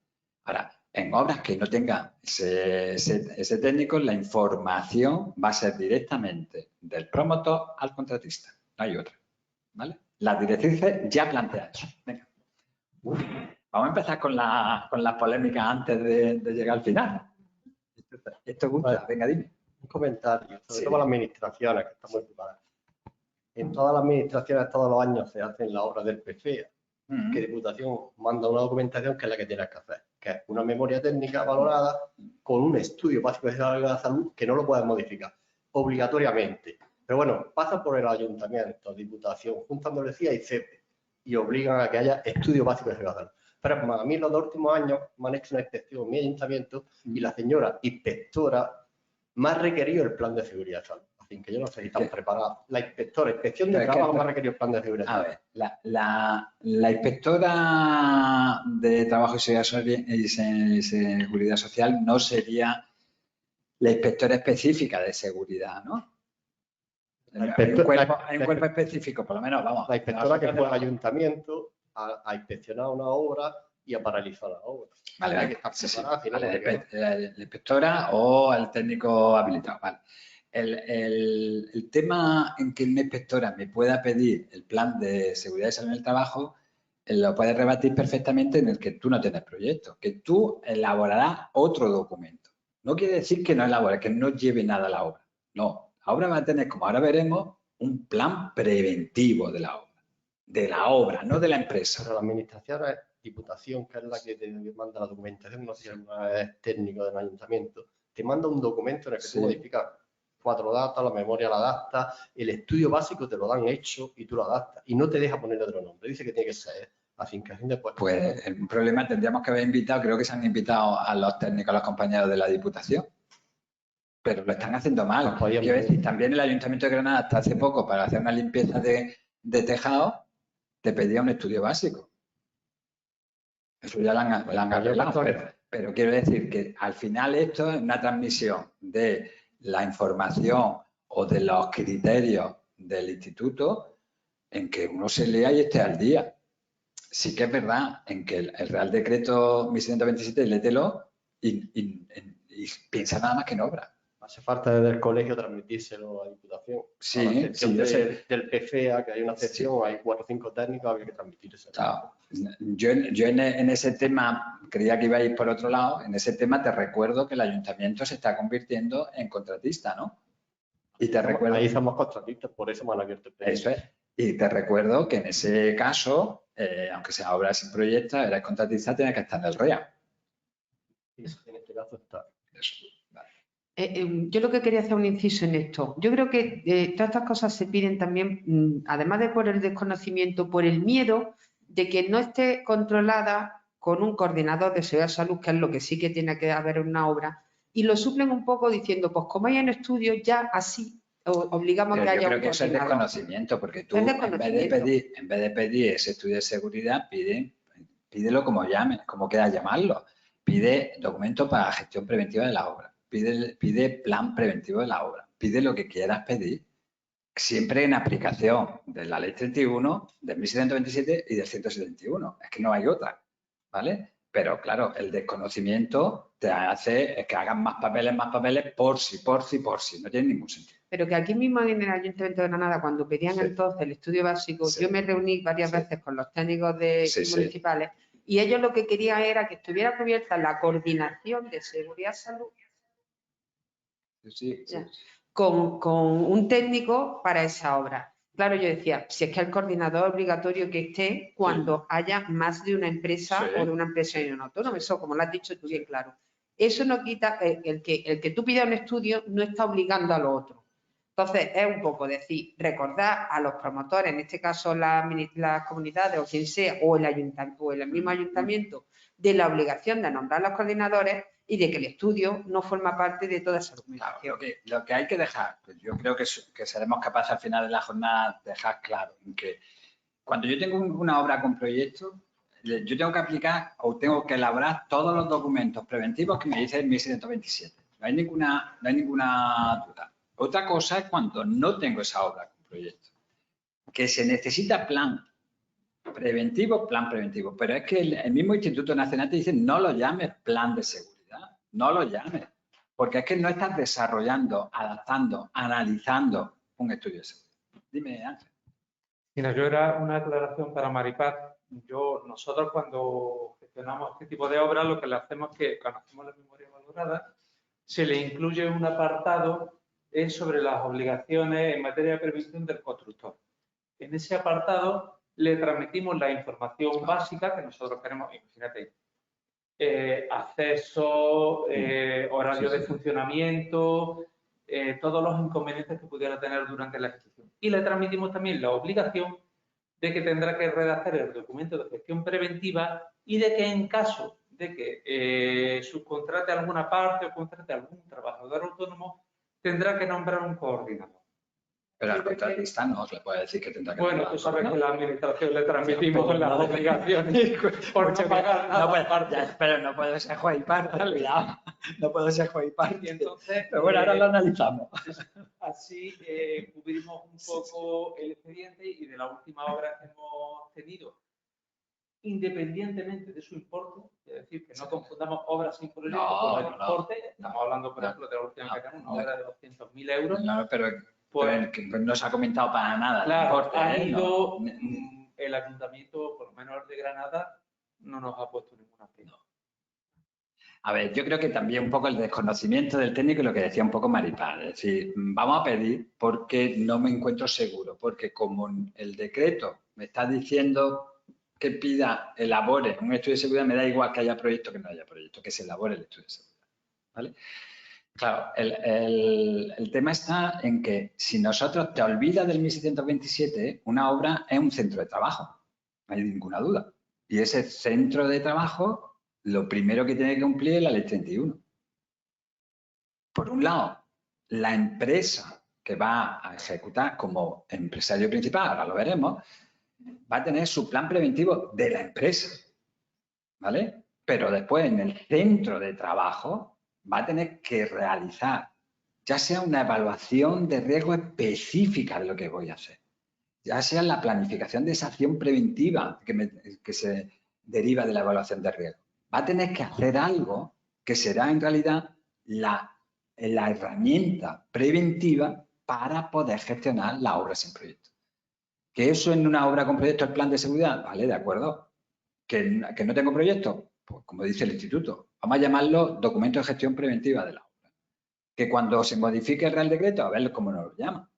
Ahora, en obras que no tengan ese técnico, la información va a ser directamente del promotor al contratista. No hay otra, ¿vale? Las directrices ya plantean eso. Venga. Vamos a empezar con las polémicas antes de llegar al final. ¿Esto gusta? Vale. Venga, dime. Un comentario, sobre todo las administraciones, que están muy preparadas. En todas las administraciones, todos los años se hacen las obras del PFEA, que Diputación manda una documentación que es la que tienes que hacer, que es una memoria técnica valorada con un estudio básico de la salud que no lo puedes modificar obligatoriamente. Pero bueno, pasa por el ayuntamiento, Diputación, Junta de Andalucía y CEPE, y obligan a que haya estudio básico de la salud. Pero a mí los dos últimos años me han hecho una inspección en mi ayuntamiento y la señora inspectora me ha requerido el plan de seguridad de salud. Así que yo no sé si están preparados. La inspección de trabajo me ha requerido el plan de seguridad. A ver, la inspectora de trabajo y seguridad social no sería la inspectora específica de seguridad, ¿no? Hay un cuerpo específico, por lo menos, vamos. La inspectora que fue al ayuntamiento a inspeccionar una obra y a paralizar la obra. Vale, hay que estar preparada, si no, la inspectora o el técnico habilitado. Vale. El tema en que una inspectora me pueda pedir el plan de seguridad y salud en el trabajo, lo puedes rebatir perfectamente en el que tú no tienes proyecto, que tú elaborarás otro documento. No quiere decir que no elabore, que no lleve nada a la obra. No, la obra va a tener, como ahora veremos, un plan preventivo de la obra, no de la empresa. Pero la administración es Diputación, que es la que te manda la documentación, no sé si es técnico del ayuntamiento, te manda un documento en el que tú modificas 4 datos, la memoria la adapta, el estudio básico te lo dan hecho y tú lo adaptas. Y no te deja poner otro nombre, dice que tiene que ser la fincación de puestos. Pues el problema tendríamos que haber invitado, creo que se han invitado a los técnicos, a los compañeros de la Diputación, pero lo están haciendo mal. Quiero decir, también el Ayuntamiento de Granada hasta hace poco para hacer una limpieza de tejado te pedía un estudio básico. Eso ya lo han arreglado, pero quiero decir que al final esto es una transmisión de la información o de los criterios del instituto en que uno se lea y esté al día. Sí que es verdad en que el Real Decreto 1127, lételo y piensa nada más que en obra. Hace falta desde el colegio transmitírselo a la Diputación. Sí, del PFEA, que hay una sección, hay 4 o 5 técnicos, había que transmitírselo. Claro. Yo en ese tema, creía que iba a ir por otro lado, en ese tema te recuerdo que el ayuntamiento se está convirtiendo en contratista, ¿no? Y te recuerdo... Ahí somos contratistas, por eso me han abierto el proyecto. Eso es. Y te recuerdo que en ese caso, aunque sea obra sin proyecto, eres contratista, tiene que estar en el REA. Sí, en este caso está. Eso. Yo lo que quería hacer un inciso en esto. Yo creo que todas estas cosas se piden también, además de por el desconocimiento, por el miedo de que no esté controlada con un coordinador de seguridad de salud, que es lo que sí que tiene que haber en una obra, y lo suplen un poco diciendo, pues como hay en estudios, ya así obligamos a que haya un coordinador. Yo creo que eso es desconocimiento, porque tú en vez de pedir ese estudio de seguridad, pídelo como quieras llamarlo. Pide documento para gestión preventiva de la obra. pide plan preventivo de la obra. Pide lo que quieras pedir, siempre en aplicación de la Ley 31, del 1727 y del 171. Es que no hay otra, ¿vale? Pero claro, el desconocimiento te hace que hagas más papeles por si. No tiene ningún sentido. Pero que aquí mismo en el Ayuntamiento de Granada, cuando pedían entonces el estudio básico, yo me reuní varias veces con los técnicos municipales y ellos lo que querían era que estuviera cubierta la coordinación de seguridad-salud con un técnico para esa obra. Claro, yo decía, si es que el coordinador es obligatorio que esté cuando haya más de una empresa o de una empresa y un autónomo, eso como lo has dicho tú bien claro. Eso no quita, el que tú pidas un estudio no está obligando a lo otro. Entonces, es un poco decir, recordar a los promotores, en este caso las comunidades o quien sea, o el mismo ayuntamiento, de la obligación de nombrar los coordinadores y de que el estudio no forma parte de toda esa documentación. Claro, lo que hay que dejar, pues yo creo que seremos capaces al final de la jornada de dejar claro que cuando yo tengo una obra con proyecto, yo tengo que aplicar o tengo que elaborar todos los documentos preventivos que me dice el 1727. No hay ninguna duda. Otra cosa es cuando no tengo esa obra con proyecto. Que se necesita plan preventivo, pero es que el mismo Instituto Nacional te dice no lo llames plan de seguridad, no lo llames, porque es que no estás desarrollando, adaptando, analizando un estudio de seguridad. Dime, Ángel. Mira, yo era una aclaración para Maripaz. Nosotros cuando gestionamos este tipo de obras, lo que le hacemos es que cuando hacemos la memoria valorada, se le incluye un apartado sobre las obligaciones en materia de prevención del constructor. En ese apartado le transmitimos la información básica que nosotros queremos, imagínate, acceso, horario de funcionamiento, todos los inconvenientes que pudiera tener durante la ejecución. Y le transmitimos también la obligación de que tendrá que redactar el documento de gestión preventiva y de que en caso de que subcontrate alguna parte o contrate a algún trabajador autónomo, tendrá que nombrar un coordinador. Pero al contratista no se le puede decir que tendrá que nombrar. Bueno, tú sabes que la administración le transmitimos las obligaciones por no pagar nada. Pero no puede ser juez y parte, cuidado. No puede ser juez y parte. Y entonces, pero bueno, ahora lo analizamos. Así cubrimos un poco el expediente y de la última obra que hemos tenido, independientemente de su importe, es decir, que no confundamos obras sin proyecto con el importe. Estamos hablando, por ejemplo, de la última que tenemos, una obra de 200.000 euros. No, pero no se ha comentado para nada. Claro, el importe, ha ido el ayuntamiento, por lo menos el de Granada, no nos ha puesto ninguna pena. A ver, yo creo que también un poco el desconocimiento del técnico y lo que decía un poco Maripaz. Es decir, vamos a pedir porque no me encuentro seguro, porque como el decreto me está diciendo que elabore un estudio de seguridad, me da igual que haya proyecto que no haya proyecto, que se elabore el estudio de seguridad, ¿vale? Claro, el tema está en que si nosotros te olvidas del 1727, una obra es un centro de trabajo, no hay ninguna duda. Y ese centro de trabajo, lo primero que tiene que cumplir es la Ley 31. Por un lado, la empresa que va a ejecutar como empresario principal, ahora lo veremos, va a tener su plan preventivo de la empresa, ¿vale? Pero después en el centro de trabajo va a tener que realizar ya sea una evaluación de riesgo específica de lo que voy a hacer, ya sea la planificación de esa acción preventiva que se deriva de la evaluación de riesgo. Va a tener que hacer algo que será en realidad la herramienta preventiva para poder gestionar la obra sin proyecto. ¿Que eso en una obra con proyecto es el plan de seguridad? Vale, de acuerdo. ¿Que no tengo proyecto? Pues como dice el instituto, vamos a llamarlo documento de gestión preventiva de la obra. Que cuando se modifique el Real Decreto, a ver cómo nos lo llaman.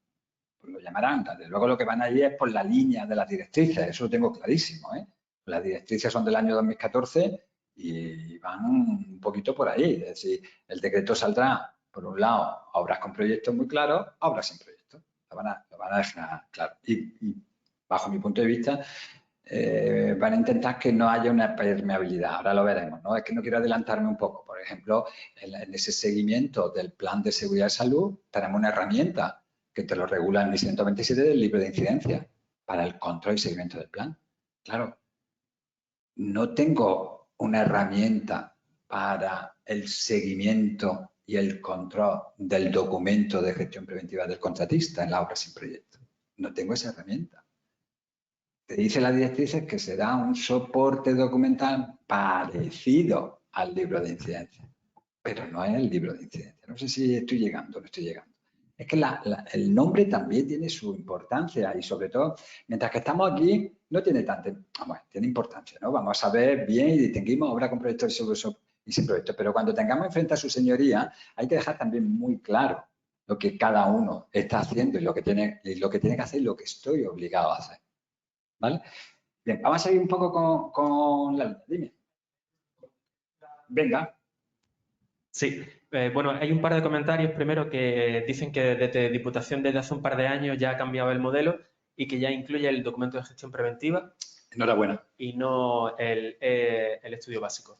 Pues lo llamarán. Desde luego lo que van a ir es por la línea de las directrices, eso lo tengo clarísimo, ¿eh? Las directrices son del año 2014 y van un poquito por ahí. Es decir, el decreto saldrá, por un lado, obras con proyectos muy claros, obras sin proyectos. Lo van a dejar claro. Y bajo mi punto de vista, van a intentar que no haya una permeabilidad. Ahora lo veremos, ¿no? Es que no quiero adelantarme un poco. Por ejemplo, en ese seguimiento del plan de seguridad y salud, tenemos una herramienta que te lo regula el 1127 del libro de incidencia para el control y seguimiento del plan. Claro, no tengo una herramienta para el seguimiento y el control del documento de gestión preventiva del contratista en la obra sin proyecto. No tengo esa herramienta. Te dice la directriz que será un soporte documental parecido al libro de incidencia, pero no es el libro de incidencia. No sé si estoy llegando o no estoy llegando. Es que el nombre también tiene su importancia y sobre todo, mientras que estamos aquí, no tiene tanta, bueno, tiene importancia, ¿no? Vamos a saber bien y distinguimos obra con proyecto y sin proyecto, pero cuando tengamos enfrente a su señoría, hay que dejar también muy claro lo que cada uno está haciendo y lo que tiene que hacer y lo que estoy obligado a hacer, ¿vale? Bien, vamos a seguir un poco con la línea. Dime. Venga. Sí, bueno, hay un par de comentarios. Primero, que dicen que desde Diputación desde hace un par de años ya ha cambiado el modelo y que ya incluye el documento de gestión preventiva. Enhorabuena. Y no el estudio básico.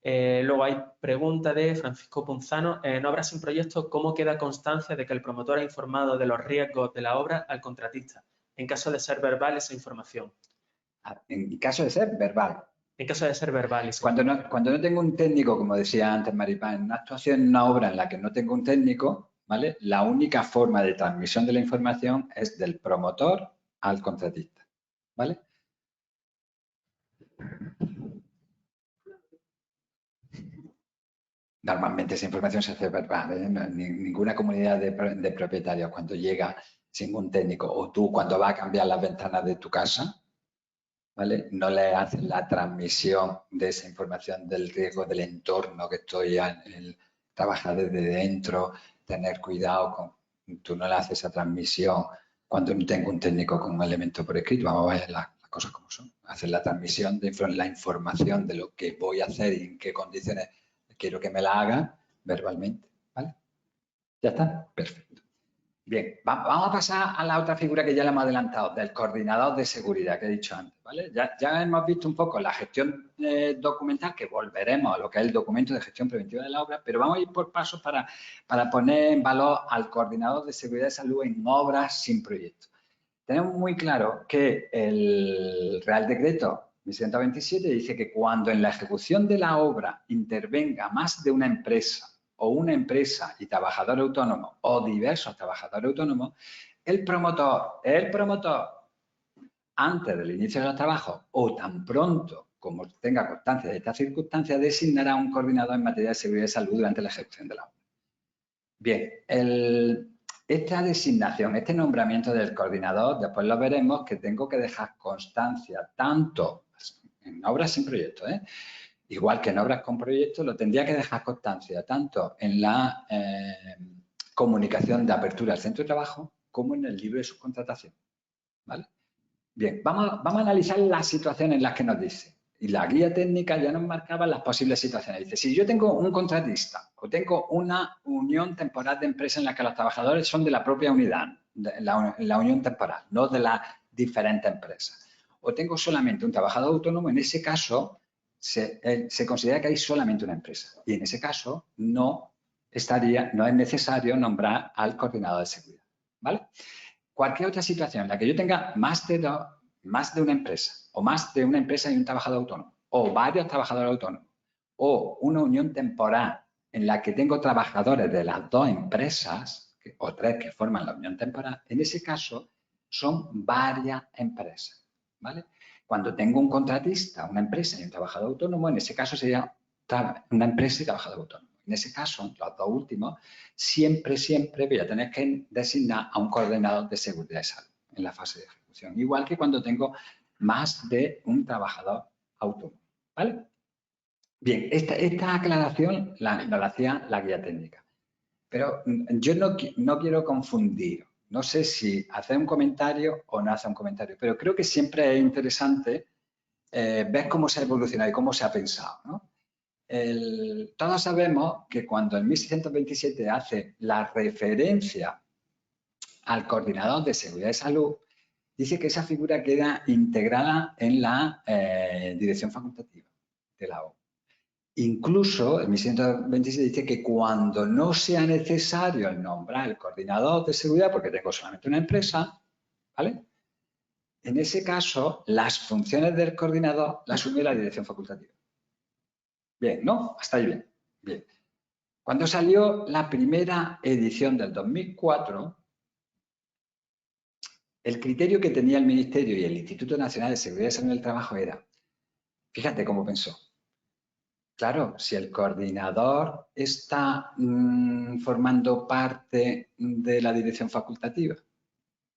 Luego hay pregunta de Francisco Punzano. En obras sin proyecto, ¿cómo queda constancia de que el promotor ha informado de los riesgos de la obra al contratista? En caso de ser verbal esa información. En caso de ser verbal. En caso de ser verbal. Cuando no tengo un técnico, como decía antes Maripán, en una actuación, en una obra en la que no tengo un técnico, ¿vale? La única forma de transmisión de la información es del promotor al contratista, ¿vale? Normalmente esa información se hace verbal, ¿eh? Ninguna comunidad de propietarios cuando llega sin un técnico o tú cuando vas a cambiar las ventanas de tu casa, ¿vale? No le hacen la transmisión de esa información del riesgo del entorno que estoy trabajar desde dentro, tener cuidado con, tú no le haces esa transmisión cuando no tengo un técnico con un elemento por escrito, vamos a ver las cosas como son, hacer la transmisión de la información de lo que voy a hacer y en qué condiciones quiero que me la haga verbalmente, ¿vale? ¿Ya está? Perfecto. Bien, vamos a pasar a la otra figura que ya le hemos adelantado, del coordinador de seguridad que he dicho antes, ¿vale? Ya hemos visto un poco la gestión documental, que volveremos a lo que es el documento de gestión preventiva de la obra, pero vamos a ir por pasos para poner en valor al coordinador de seguridad de salud en obras sin proyecto. Tenemos muy claro que el Real Decreto 1127 dice que cuando en la ejecución de la obra intervenga más de una empresa o una empresa y trabajador autónomo o diversos trabajadores autónomos, el promotor, antes del inicio de los trabajos o tan pronto como tenga constancia de esta circunstancia, designará un coordinador en materia de seguridad y salud durante la ejecución de la obra. Bien, esta designación, este nombramiento del coordinador, después lo veremos que tengo que dejar constancia tanto en obras sin proyecto, igual que en obras con proyecto, lo tendría que dejar constancia tanto en la comunicación de apertura al centro de trabajo como en el libro de subcontratación, ¿vale? Bien, vamos a analizar las situaciones en las que nos dice. Y la guía técnica ya nos marcaba las posibles situaciones. Dice, si yo tengo un contratista o tengo una unión temporal de empresa en la que los trabajadores son de la propia unidad, la unión temporal, no de las diferentes empresas, o tengo solamente un trabajador autónomo, en ese caso se considera que hay solamente una empresa. Y en ese caso no es necesario nombrar al coordinador de seguridad, ¿vale? Cualquier otra situación en la que yo tenga más de una empresa, o más de una empresa y un trabajador autónomo, o varios trabajadores autónomos, o una unión temporal en la que tengo trabajadores de las dos empresas, o tres que forman la unión temporal, en ese caso son varias empresas, ¿vale? Cuando tengo un contratista, una empresa y un trabajador autónomo, en ese caso sería una empresa y trabajador autónomo. En ese caso, los dos últimos, siempre voy a tener que designar a un coordinador de seguridad y salud en la fase de ejecución. Igual que cuando tengo más de un trabajador autónomo, ¿vale? Bien, esta aclaración nos la hacía la guía técnica. Pero yo no quiero confundir. No sé si hacer un comentario o no hacer un comentario, pero creo que siempre es interesante ver cómo se ha evolucionado y cómo se ha pensado, ¿no? Todos sabemos que cuando el 1627 hace la referencia al coordinador de seguridad y salud, dice que esa figura queda integrada en la dirección facultativa de la OMS. Incluso el 1627 dice que cuando no sea necesario el nombrar el coordinador de seguridad, porque tengo solamente una empresa, ¿vale? En ese caso, las funciones del coordinador las asume la dirección facultativa. Bien, ¿no? Hasta ahí bien. Bien. Cuando salió la primera edición del 2004, el criterio que tenía el Ministerio y el Instituto Nacional de Seguridad y Salud en el Trabajo era, fíjate cómo pensó. Claro, si el coordinador está formando parte de la dirección facultativa,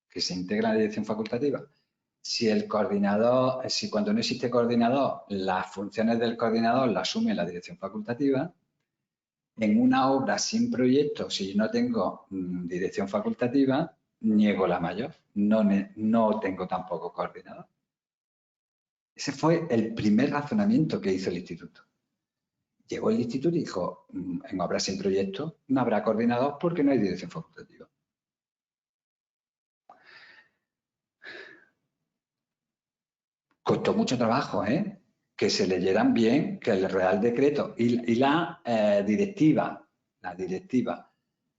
que se integra en la dirección facultativa, si el coordinador, si cuando no existe coordinador, las funciones del coordinador las asume la dirección facultativa, en una obra sin proyecto, si no tengo dirección facultativa, niego la mayor, no tengo tampoco coordinador. Ese fue el primer razonamiento que hizo el instituto. Llegó el instituto y dijo, en obras sin proyecto no habrá coordinador porque no hay dirección facultativa. Costó mucho trabajo, que se leyeran bien, que el Real Decreto y la directiva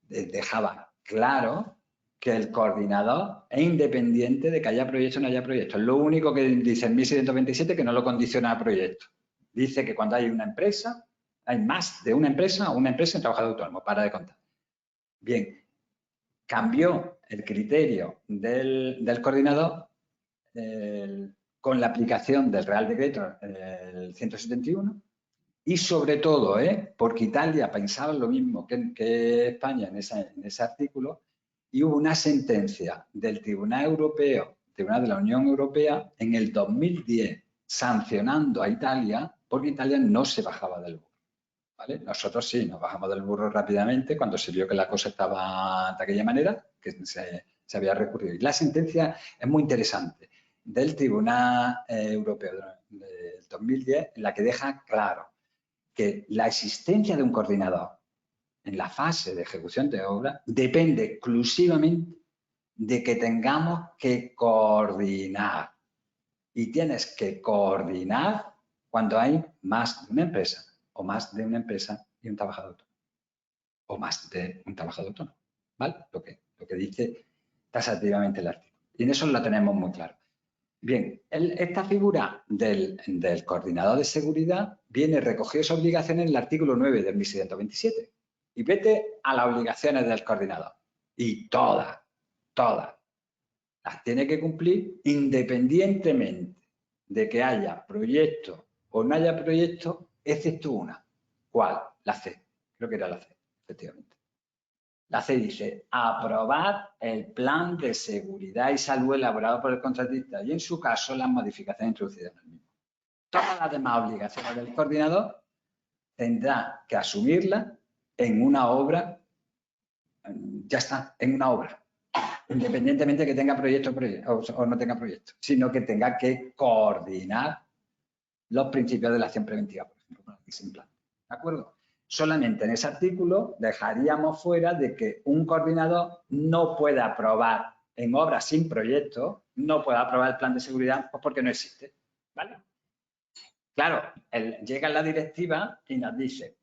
dejaba claro que el coordinador es independiente de que haya proyecto o no haya proyecto. Es lo único que dice el 1627 que no lo condiciona a proyecto. Dice que cuando hay una empresa, hay más de una empresa o una empresa en trabajador autónomo, para de contar. Bien, cambió el criterio del coordinador con la aplicación del Real Decreto el 171 y sobre todo, porque Italia pensaba lo mismo que España en ese artículo y hubo una sentencia del Tribunal Europeo, Tribunal de la Unión Europea, en el 2010 sancionando a Italia porque Italia no se bajaba del burro. ¿Vale? Nosotros sí, nos bajamos del burro rápidamente cuando se vio que la cosa estaba de aquella manera, que se había recurrido. Y la sentencia es muy interesante del Tribunal Europeo del 2010, en la que deja claro que la existencia de un coordinador en la fase de ejecución de obra depende exclusivamente de que tengamos que coordinar. Y tienes que coordinar cuando hay más de una empresa o más de una empresa y un trabajador autónomo. O más de un trabajador autónomo. ¿Vale? Lo que dice taxativamente el artículo. Y en eso lo tenemos muy claro. Bien, esta figura del coordinador de seguridad viene recogido esa obligación en el artículo 9 del 1627. Y vete a las obligaciones del coordinador. Y todas las tiene que cumplir independientemente de que haya proyecto o no haya proyecto, excepto una. ¿Cuál? La C. Creo que era la C, efectivamente. La C dice, aprobar el plan de seguridad y salud elaborado por el contratista y, en su caso, las modificaciones introducidas en el mismo. Todas las demás obligaciones del coordinador tendrá que asumirlas en una obra, ya está, en una obra, independientemente de que tenga proyecto o no tenga proyecto, sino que tenga que coordinar los principios de la acción preventiva, por ejemplo, para que se implante. ¿De acuerdo? Solamente en ese artículo dejaríamos fuera de que un coordinador no puede aprobar en obras sin proyecto, no puede aprobar el plan de seguridad pues porque no existe. ¿Vale? Claro, llega la directiva y nos dice,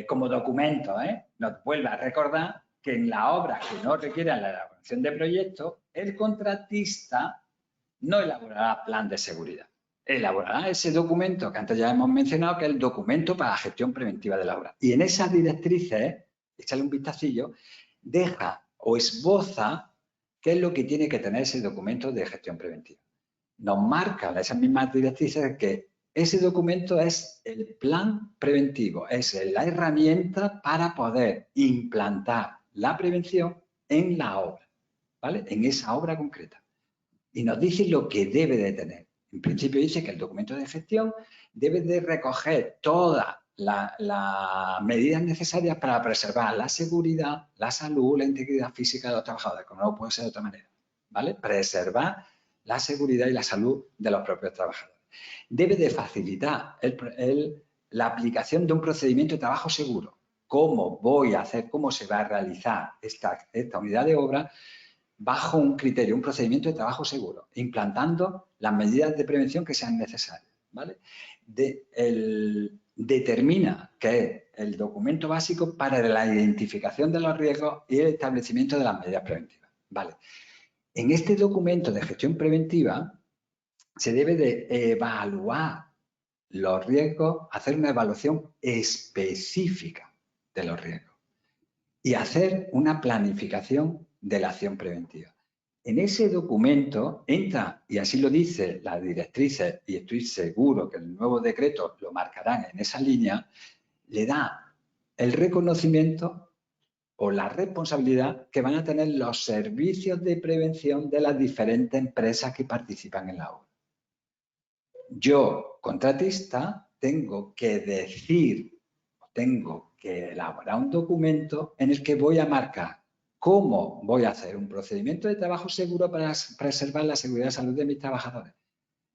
como documento, nos vuelve a recordar que en la obra que no requiera la elaboración de proyecto, el contratista no elaborará plan de seguridad. Elaborará ese documento que antes ya hemos mencionado, que es el documento para la gestión preventiva de la obra. Y en esas directrices, échale un vistacillo, deja o esboza qué es lo que tiene que tener ese documento de gestión preventiva. Nos marca esas mismas directrices que ese documento es el plan preventivo, es la herramienta para poder implantar la prevención en la obra, ¿vale? En esa obra concreta. Y nos dice lo que debe de tener. En principio dice que el documento de gestión debe de recoger todas las medidas necesarias para preservar la seguridad, la salud, la integridad física de los trabajadores, como no puede ser de otra manera, ¿vale? Preservar la seguridad y la salud de los propios trabajadores. Debe de facilitar la aplicación de un procedimiento de trabajo seguro. ¿Cómo voy a hacer, cómo se va a realizar esta unidad de obra? Bajo un criterio, un procedimiento de trabajo seguro, implantando las medidas de prevención que sean necesarias, ¿vale? Determina que es el documento básico para la identificación de los riesgos y el establecimiento de las medidas preventivas, ¿vale? En este documento de gestión preventiva se debe de evaluar los riesgos, hacer una evaluación específica de los riesgos y hacer una planificación de la acción preventiva. En ese documento entra, y así lo dice las directrices, y estoy seguro que el nuevo decreto lo marcarán en esa línea, le da el reconocimiento o la responsabilidad que van a tener los servicios de prevención de las diferentes empresas que participan en la obra. Yo, contratista, tengo que decir, tengo que elaborar un documento en el que voy a marcar cómo voy a hacer un procedimiento de trabajo seguro para preservar la seguridad y salud de mis trabajadores.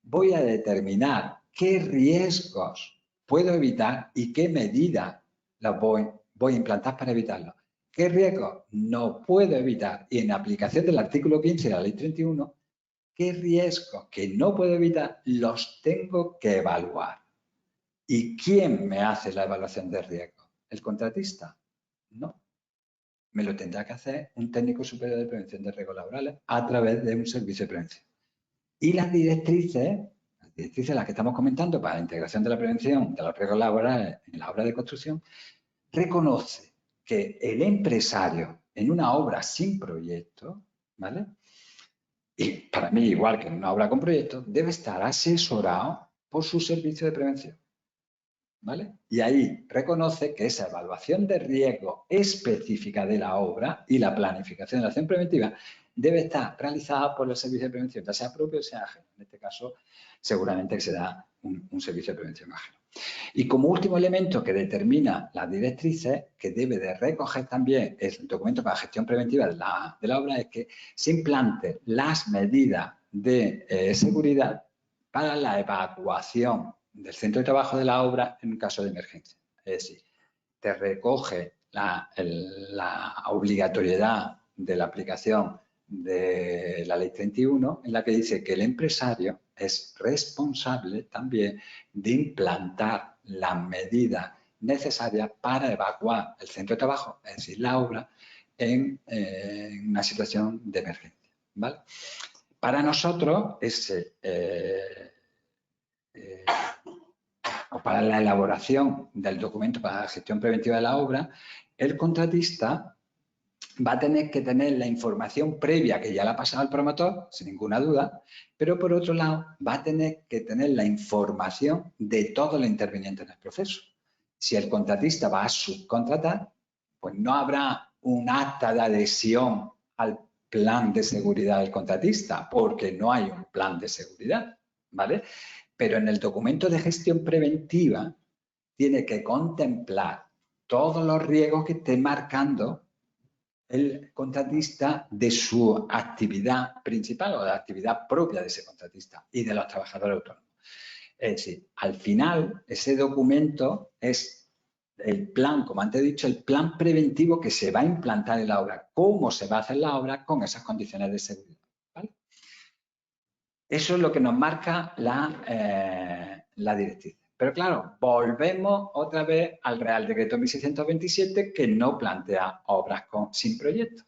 Voy a determinar qué riesgos puedo evitar y qué medidas las voy a implantar para evitarlos. ¿Qué riesgos no puedo evitar? Y en aplicación del artículo 15 de la Ley 31, ¿qué riesgos que no puedo evitar los tengo que evaluar? ¿Y quién me hace la evaluación de riesgo? ¿El contratista? No. Me lo tendrá que hacer un técnico superior de prevención de riesgos laborales a través de un servicio de prevención. Y las directrices las que estamos comentando para la integración de la prevención de los riesgos laborales en la obra de construcción, reconoce que el empresario en una obra sin proyecto, ¿vale? Y para mí, igual que en una obra con proyecto, debe estar asesorado por su servicio de prevención, ¿vale? Y ahí reconoce que esa evaluación de riesgo específica de la obra y la planificación de la acción preventiva debe estar realizada por el servicio de prevención, ya sea propio o sea ajeno. En este caso, seguramente será un servicio de prevención ajeno. Y como último elemento que determina las directrices, que debe de recoger también el documento para la gestión preventiva de la obra, es que se implanten las medidas de seguridad para la evacuación del centro de trabajo de la obra en un caso de emergencia. Es decir, te recoge la obligatoriedad de la aplicación de la Ley 31, en la que dice que el empresario es responsable también de implantar las medidas necesarias para evacuar el centro de trabajo, es decir, la obra, en una situación de emergencia, ¿vale? Para nosotros, para la elaboración del documento para la gestión preventiva de la obra, el contratista va a tener que tener la información previa que ya le ha pasado al promotor, sin ninguna duda, pero por otro lado va a tener que tener la información de todo el interviniente en el proceso. Si el contratista va a subcontratar, pues no habrá un acta de adhesión al plan de seguridad del contratista, porque no hay un plan de seguridad, ¿vale? Pero en el documento de gestión preventiva tiene que contemplar todos los riesgos que esté marcando el contratista de su actividad principal o de la actividad propia de ese contratista y de los trabajadores autónomos. Es decir, al final ese documento es el plan, como antes he dicho, el plan preventivo que se va a implantar en la obra, cómo se va a hacer la obra con esas condiciones de seguridad, ¿vale? Eso es lo que nos marca la directriz. Pero claro, volvemos otra vez al Real Decreto 1627 que no plantea obras sin proyecto.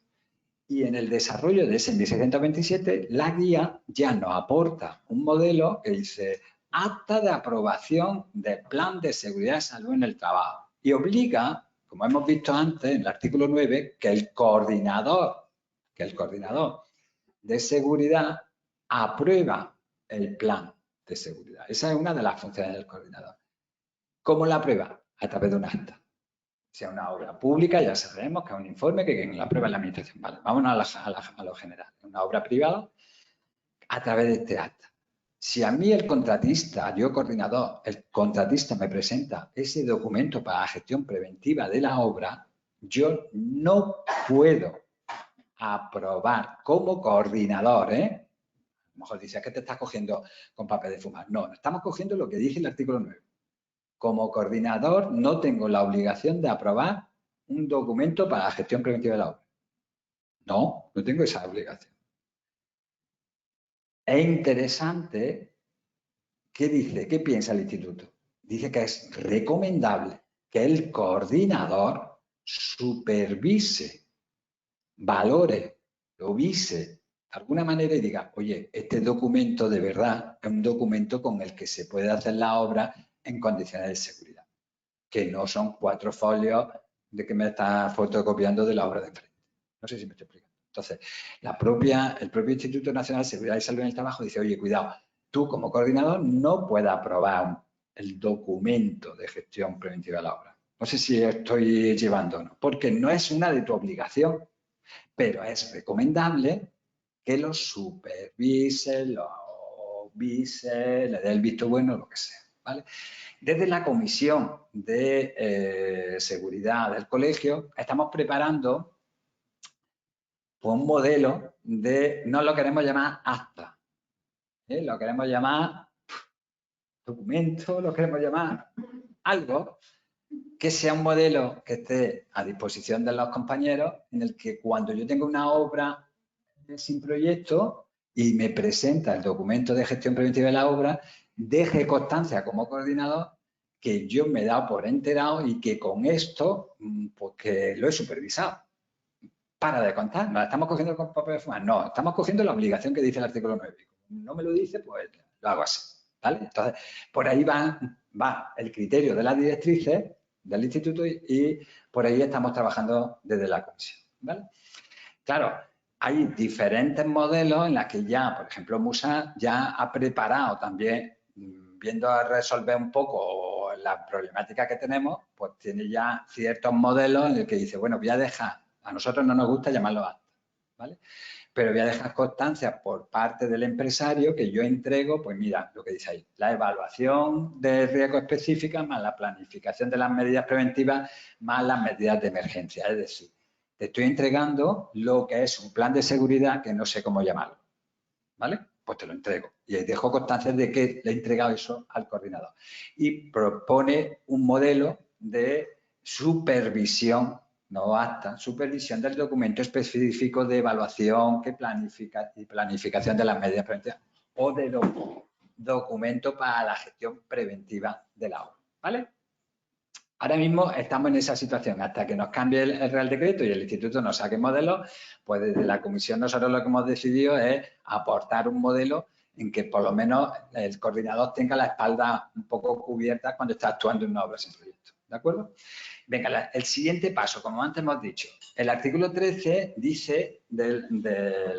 Y en el desarrollo de ese 1627, la guía ya nos aporta un modelo que dice acta de aprobación del plan de seguridad y salud en el trabajo. Y obliga, como hemos visto antes en el artículo 9, que el coordinador de seguridad aprueba el plan de seguridad. Esa es una de las funciones del coordinador. ¿Cómo la aprueba? A través de un acta. Si es una obra pública, ya sabemos que es un informe que quien la aprueba es la administración. Vale, vámonos a lo general. Una obra privada, a través de este acta. Si a mí el contratista, yo coordinador, el contratista me presenta ese documento para la gestión preventiva de la obra, yo no puedo aprobar como coordinador, A lo mejor dices que te estás cogiendo con papel de fumar. No, estamos cogiendo lo que dice el artículo 9. Como coordinador no tengo la obligación de aprobar un documento para la gestión preventiva de la obra. No, no tengo esa obligación. Es interesante, ¿qué dice? ¿Qué piensa el instituto? Dice que es recomendable que el coordinador supervise, valore, lo vise de alguna manera y diga, oye, este documento de verdad es un documento con el que se puede hacer la obra en condiciones de seguridad, que no son 4 folios de que me está fotocopiando de la obra de enfrente. No sé si me estoy explicando. Entonces, el propio Instituto Nacional de Seguridad y Salud en el Trabajo dice, oye, cuidado, tú como coordinador no puedes aprobar el documento de gestión preventiva de la obra. No sé si estoy llevando o no, porque no es una de tu obligación, pero es recomendable que lo supervise, lo vise, le dé el visto bueno, lo que sea, ¿vale? Desde la Comisión de Seguridad del colegio estamos preparando un modelo de, no lo queremos llamar acta, lo queremos llamar documento, lo queremos llamar algo que sea un modelo que esté a disposición de los compañeros, en el que cuando yo tengo una obra sin proyecto y me presenta el documento de gestión preventiva de la obra, deje constancia como coordinador que yo me he dado por enterado y que con esto, pues que lo he supervisado. Para de contar, ¿no estamos cogiendo con papel de fumar? No, estamos cogiendo la obligación que dice el artículo 9. No me lo dice, pues lo hago así, ¿vale? Entonces, por ahí va el criterio de las directrices del instituto y por ahí estamos trabajando desde la comisión, ¿vale? Claro, hay diferentes modelos en los que ya, por ejemplo, Musa ya ha preparado también, viendo a resolver un poco la problemática que tenemos, pues tiene ya ciertos modelos en los que dice, bueno, voy a dejar, a nosotros no nos gusta llamarlo acta, ¿vale? Pero voy a dejar constancia por parte del empresario que yo entrego, pues mira, lo que dice ahí, la evaluación de riesgo específica más la planificación de las medidas preventivas más las medidas de emergencia. Es decir, te estoy entregando lo que es un plan de seguridad que no sé cómo llamarlo, ¿vale? Pues te lo entrego y dejo constancia de que le he entregado eso al coordinador. Y propone un modelo de supervisión, no acta, supervisión del documento específico de evaluación que planificación de las medidas preventivas o de documento para la gestión preventiva de la obra, ¿vale? Ahora mismo estamos en esa situación. Hasta que nos cambie el Real Decreto y el Instituto nos saque modelos, pues desde la Comisión nosotros lo que hemos decidido es aportar un modelo en que por lo menos el coordinador tenga la espalda un poco cubierta cuando está actuando en una obra sin proyecto. ¿De acuerdo? Venga, el siguiente paso, como antes hemos dicho, el artículo 13 dice del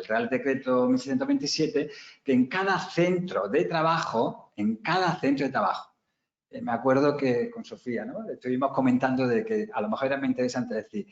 Real Decreto 1627 que en cada centro de trabajo, me acuerdo que con Sofía, ¿no? Estuvimos comentando de que a lo mejor era muy interesante decir,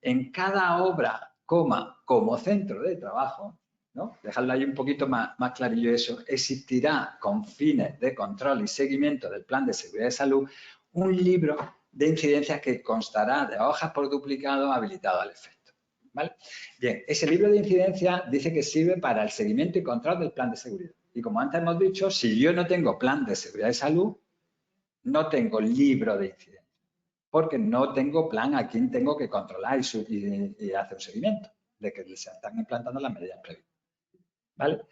en cada obra, como centro de trabajo, ¿no? Dejarlo ahí un poquito más clarillo eso, existirá con fines de control y seguimiento del plan de seguridad y salud un libro de incidencias que constará de hojas por duplicado habilitado al efecto, ¿vale? Bien, ese libro de incidencias dice que sirve para el seguimiento y control del plan de seguridad. Y como antes hemos dicho, si yo no tengo plan de seguridad y salud, no tengo libro de incidencia, porque no tengo plan a quién tengo que controlar y hacer un seguimiento de que se están implantando las medidas previstas, ¿vale?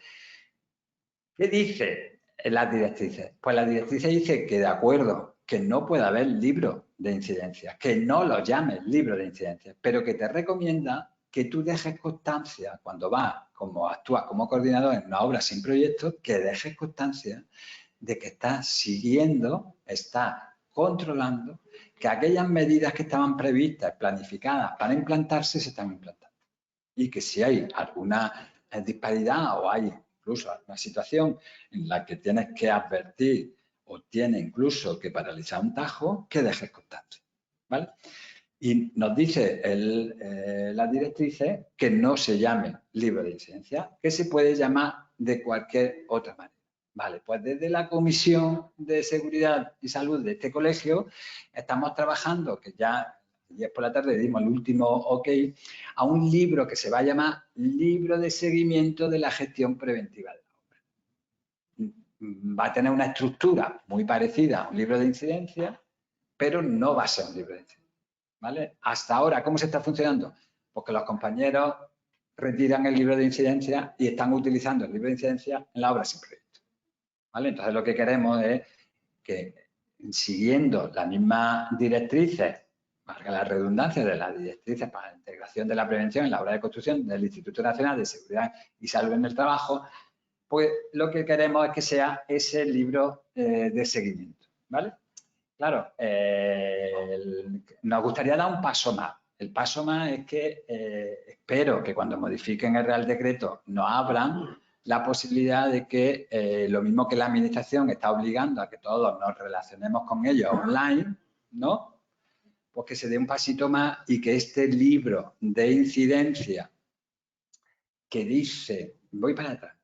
¿Qué dice las directrices? Pues las directrices dice que de acuerdo, que no puede haber libro de incidencias, que no lo llames libro de incidencias, pero que te recomienda que tú dejes constancia cuando actúas como coordinador en una obra sin proyecto, que dejes constancia de que está siguiendo, está controlando que aquellas medidas que estaban previstas, planificadas para implantarse, se están implantando. Y que si hay alguna disparidad o hay incluso alguna situación en la que tienes que advertir o tienes incluso que paralizar un tajo, que dejes constancia, ¿vale? Y nos dice las directrices que no se llame libro de incidencia, que se puede llamar de cualquier otra manera. Vale, pues desde la Comisión de Seguridad y Salud de este colegio estamos trabajando, que ya ayer por la tarde dimos el último ok, a un libro que se va a llamar Libro de Seguimiento de la Gestión Preventiva de la Obra. Va a tener una estructura muy parecida a un libro de incidencia, pero no va a ser un libro de incidencia, ¿vale? Hasta ahora, ¿cómo se está funcionando? Porque los compañeros retiran el libro de incidencia y están utilizando el libro de incidencia en la obra sin proyecto, ¿vale? Entonces, lo que queremos es que, siguiendo las mismas directrices, valga la redundancia, de las directrices para la integración de la prevención en la obra de construcción del Instituto Nacional de Seguridad y Salud en el Trabajo, pues lo que queremos es que sea ese libro de seguimiento, ¿vale? claro, nos gustaría dar un paso más. El paso más es que espero que cuando modifiquen el Real Decreto nos abran la posibilidad de que lo mismo que la Administración está obligando a que todos nos relacionemos con ellos online, ¿no? Pues que se dé un pasito más y que este libro de incidencia que dice, voy para atrás,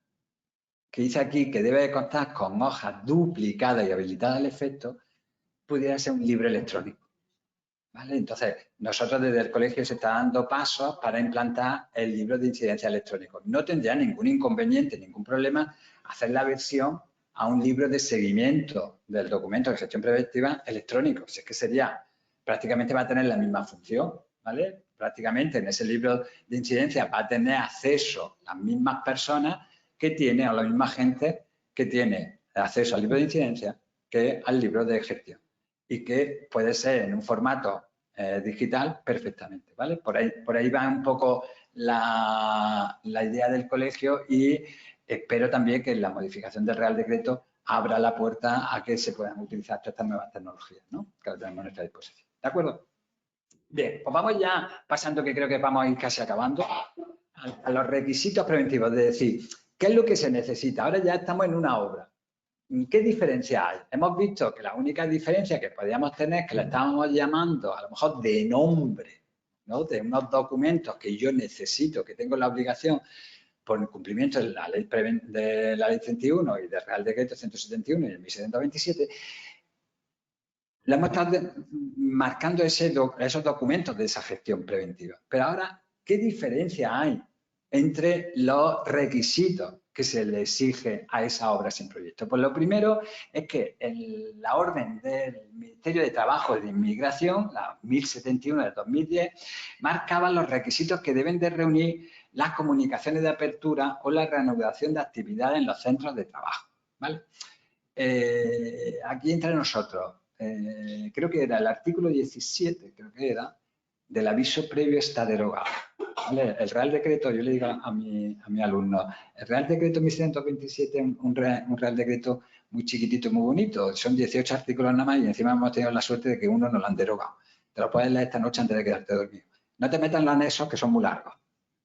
que dice aquí que debe de contar con hojas duplicadas y habilitadas al efecto, pudiera ser un libro electrónico. ¿Vale? Entonces, nosotros desde el colegio se está dando pasos para implantar el libro de incidencia electrónico. No tendría ningún inconveniente, ningún problema hacer la versión a un libro de seguimiento del documento de gestión preventiva electrónico. Si es que sería, prácticamente va a tener la misma función, ¿vale? Prácticamente en ese libro de incidencia va a tener acceso las mismas personas que tiene, o la misma gente que tiene acceso al libro de incidencia que al libro de gestión. Y que puede ser en un formato digital perfectamente, ¿vale? Por ahí va un poco la idea del colegio y espero también que la modificación del Real Decreto abra la puerta a que se puedan utilizar todas estas nuevas tecnologías, ¿no? Que las tenemos a nuestra disposición. ¿De acuerdo? Bien, pues vamos ya pasando, que creo que vamos a ir casi acabando, a los requisitos preventivos, de decir, ¿qué es lo que se necesita? Ahora ya estamos en una obra. ¿Qué diferencia hay? Hemos visto que la única diferencia que podíamos tener es que la estábamos llamando a lo mejor de nombre, ¿no? De unos documentos que yo necesito, que tengo la obligación por el cumplimiento de la ley 31 y del Real Decreto 171 y el 1727, le hemos estado marcando esos documentos de esa gestión preventiva. Pero ahora, ¿qué diferencia hay entre los requisitos que se le exige a esa obra sin proyecto? Pues lo primero es que la orden del Ministerio de Trabajo y de Inmigración, la 1071 de 2010, marcaba los requisitos que deben de reunir las comunicaciones de apertura o la reanudación de actividades en los centros de trabajo, ¿vale? Aquí entre nosotros, creo que era el artículo 17, creo que era, del aviso previo está derogado. ¿Vale? El Real Decreto, yo le digo a mi alumno, el Real Decreto 1127 es un Real Decreto muy chiquitito y muy bonito, son 18 artículos nada más y encima hemos tenido la suerte de que uno nos lo han derogado. Te lo puedes leer esta noche antes de quedarte dormido. No te metas en los anexos que son muy largos,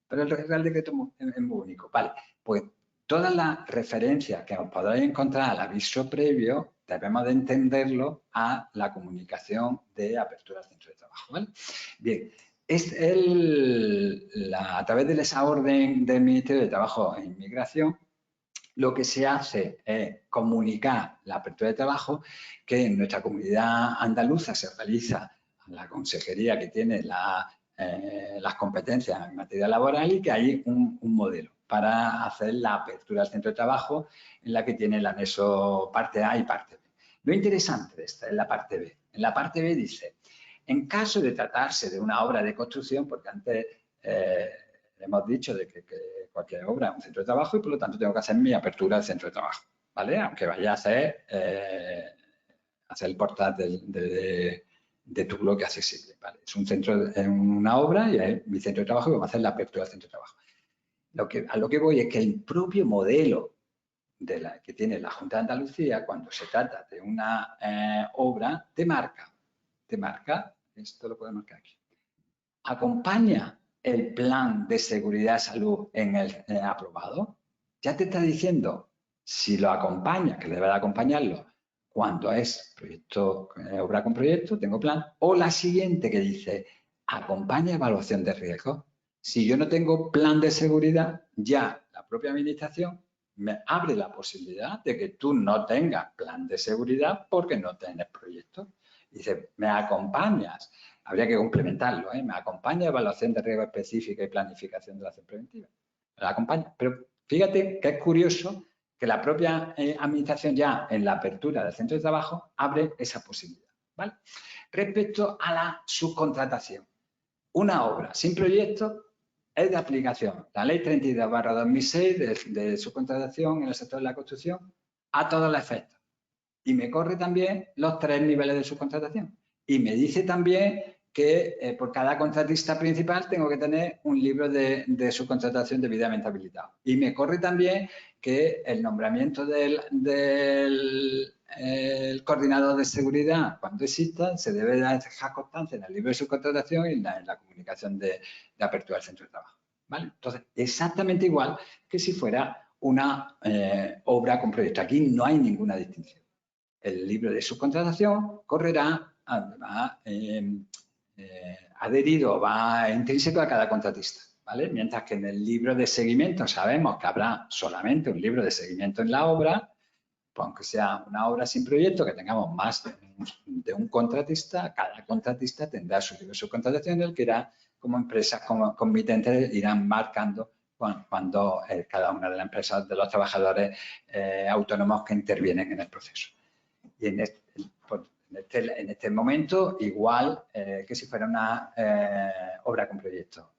pero el Real Decreto es muy único. Vale, pues todas las referencias que os podréis encontrar al aviso previo debemos de entenderlo a la comunicación de apertura al centro de trabajo, ¿vale? Bien, a través de esa orden del Ministerio de Trabajo e Inmigración, lo que se hace es comunicar la apertura de trabajo, que en nuestra comunidad andaluza se realiza la consejería que tiene las competencias en materia laboral y que hay un modelo para hacer la apertura al centro de trabajo en la que tiene el anexo parte A y parte B. Lo interesante de esta es la parte B. En la parte B dice, en caso de tratarse de una obra de construcción, porque antes hemos dicho de que cualquier obra es un centro de trabajo y por lo tanto tengo que hacer mi apertura al centro de trabajo, ¿vale? Aunque vaya a hacer el portal de tu bloque accesible, ¿vale? Es un centro, es una obra y es mi centro de trabajo y vamos a hacer la apertura del centro de trabajo. A lo que voy es que el propio modelo que tiene la Junta de Andalucía cuando se trata de una obra te marca, esto lo puedo marcar aquí, acompaña el plan de seguridad y salud en el aprobado, ya te está diciendo si lo acompaña, que debe de acompañarlo cuando es proyecto, obra con proyecto, tengo plan, o la siguiente que dice acompaña evaluación de riesgos. Si yo no tengo plan de seguridad, ya la propia administración me abre la posibilidad de que tú no tengas plan de seguridad porque no tienes proyecto. Dice, me acompañas. Habría que complementarlo, ¿eh? Me acompaña evaluación de riesgo específica y planificación de la acción preventiva. Me la acompaña. Pero fíjate que es curioso que la propia administración ya en la apertura del centro de trabajo abre esa posibilidad, ¿vale? Respecto a la subcontratación. Una obra sin proyecto es de aplicación la ley 32/2006 de subcontratación en el sector de la construcción a todos los efectos. Y me corre también los 3 niveles de subcontratación. Y me dice también que por cada contratista principal tengo que tener un libro de subcontratación debidamente habilitado. Y me corre también que el nombramiento del el coordinador de seguridad, cuando exista, se debe dejar constancia en el libro de subcontratación y en la comunicación de apertura del centro de trabajo. ¿Vale? Entonces, exactamente igual que si fuera una obra con proyecto. Aquí no hay ninguna distinción. El libro de subcontratación correrá adherido, va intrínseco a cada contratista, ¿vale? Mientras que en el libro de seguimiento sabemos que habrá solamente un libro de seguimiento en la obra, pues aunque sea una obra sin proyecto, que tengamos más de un contratista, cada contratista tendrá su libro de subcontratación en el que irá, como empresas como comitentes, irán marcando cuando cada una de las empresas, de los trabajadores autónomos que intervienen en el proceso. Y en este momento, igual que si fuera una obra con proyecto,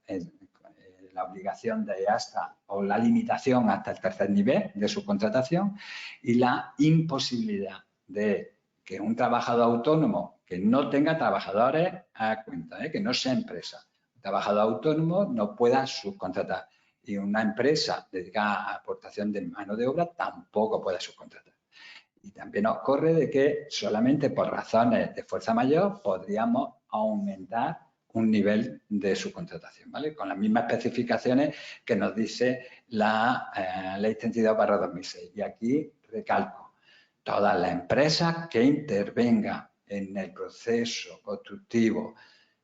la obligación de hasta, o la limitación hasta el tercer nivel de subcontratación y la imposibilidad de que un trabajador autónomo que no tenga trabajadores a cuenta, que no sea empresa, un trabajador autónomo no pueda subcontratar y una empresa dedicada a aportación de mano de obra tampoco pueda subcontratar. Y también ocurre de que solamente por razones de fuerza mayor podríamos aumentar un nivel de subcontratación, ¿vale? Con las mismas especificaciones que nos dice la Ley 32/2006. Y aquí recalco, todas las empresas que intervengan en el proceso constructivo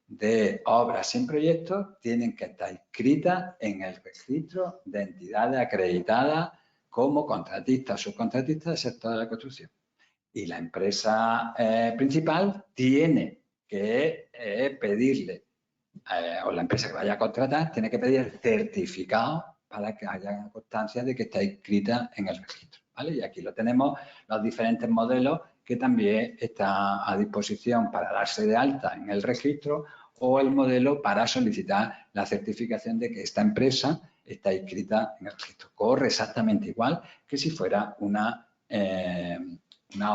de obras sin proyectos tienen que estar inscritas en el registro de entidades acreditadas como contratistas o subcontratistas del sector de la construcción. Y la empresa principal tiene que pedirle, o la empresa que vaya a contratar, tiene que pedir el certificado para que haya constancia de que está inscrita en el registro, ¿vale? Y aquí lo tenemos, los diferentes modelos que también está a disposición para darse de alta en el registro o el modelo para solicitar la certificación de que esta empresa está inscrita en el registro. Corre exactamente igual que si fuera una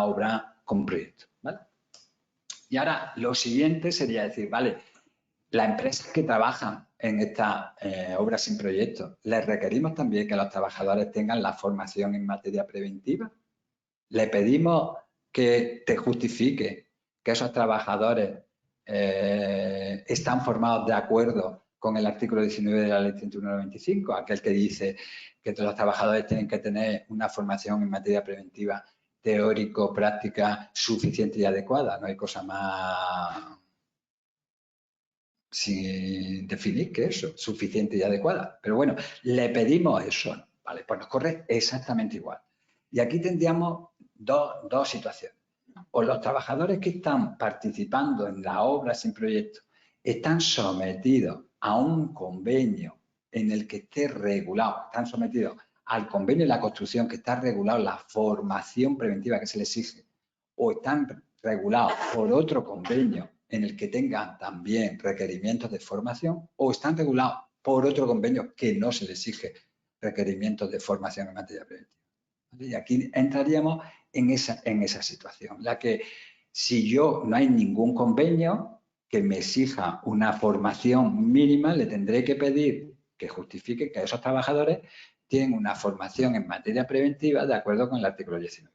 obra con proyecto, ¿vale? Y ahora lo siguiente sería decir, vale, las empresas que trabajan en esta obra sin proyecto, ¿les requerimos también que los trabajadores tengan la formación en materia preventiva? ¿Le pedimos que te justifique que esos trabajadores están formados de acuerdo con el artículo 19 de la Ley 101/95, aquel que dice que los trabajadores tienen que tener una formación en materia preventiva teórico-práctica suficiente y adecuada? No hay cosa más sin definir que eso, suficiente y adecuada. Pero bueno, le pedimos eso, ¿vale? Pues nos corre exactamente igual. Y aquí tendríamos dos situaciones. O los trabajadores que están participando en la obra sin proyecto están sometidos a un convenio en el que esté regulado, están sometidos al convenio de la construcción que está regulado la formación preventiva que se les exige, o están regulados por otro convenio en el que tengan también requerimientos de formación, o están regulados por otro convenio que no se les exige requerimientos de formación en materia preventiva. Y aquí entraríamos en esa situación, la que si yo no hay ningún convenio que me exija una formación mínima, le tendré que pedir que justifique que esos trabajadores tienen una formación en materia preventiva de acuerdo con el artículo 19.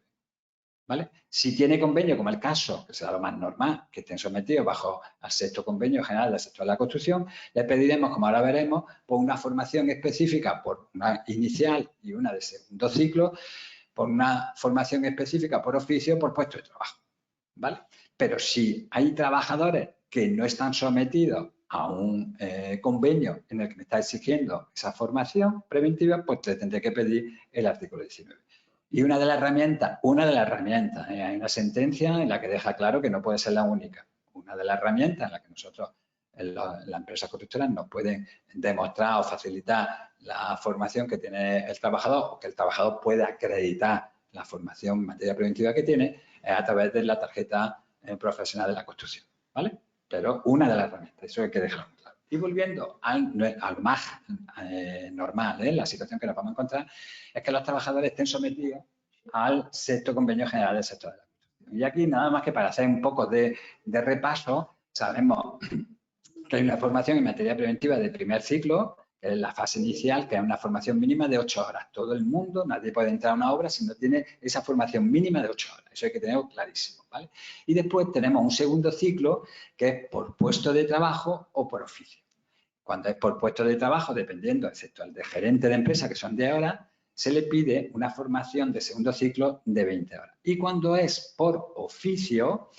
¿Vale? Si tiene convenio, como el caso, que será lo más normal, que estén sometidos bajo el sexto convenio general del sector de la construcción, le pediremos, como ahora veremos, por una formación específica, por una inicial y una de segundo ciclo, por una formación específica por oficio, por puesto de trabajo, ¿vale? Pero si hay trabajadores que no están sometidos a un convenio en el que me está exigiendo esa formación preventiva, pues le tendré que pedir el artículo 19. Y una de las herramientas, hay una sentencia en la que deja claro que no puede ser la única. Una de las herramientas en la que nosotros, las empresas constructoras, nos pueden demostrar o facilitar la formación que tiene el trabajador o que el trabajador pueda acreditar la formación en materia preventiva que tiene es a través de la tarjeta profesional de la construcción, ¿vale? Pero una de las herramientas, eso hay que dejarlo claro. Y volviendo al más normal, la situación que nos vamos a encontrar es que los trabajadores estén sometidos al sexto convenio general del sector de la construcción. Y aquí, nada más que para hacer un poco de repaso, sabemos que hay una formación en materia preventiva de primer ciclo, que es la fase inicial, que es una formación mínima de 8 horas. Todo el mundo, nadie puede entrar a una obra si no tiene esa formación mínima de 8 horas. Eso hay que tenerlo clarísimo, ¿vale? Y después tenemos un segundo ciclo que es por puesto de trabajo o por oficio. Cuando es por puesto de trabajo, dependiendo, excepto el de gerente de empresa, que son 10 horas, se le pide una formación de segundo ciclo de 20 horas. Y cuando es por oficio,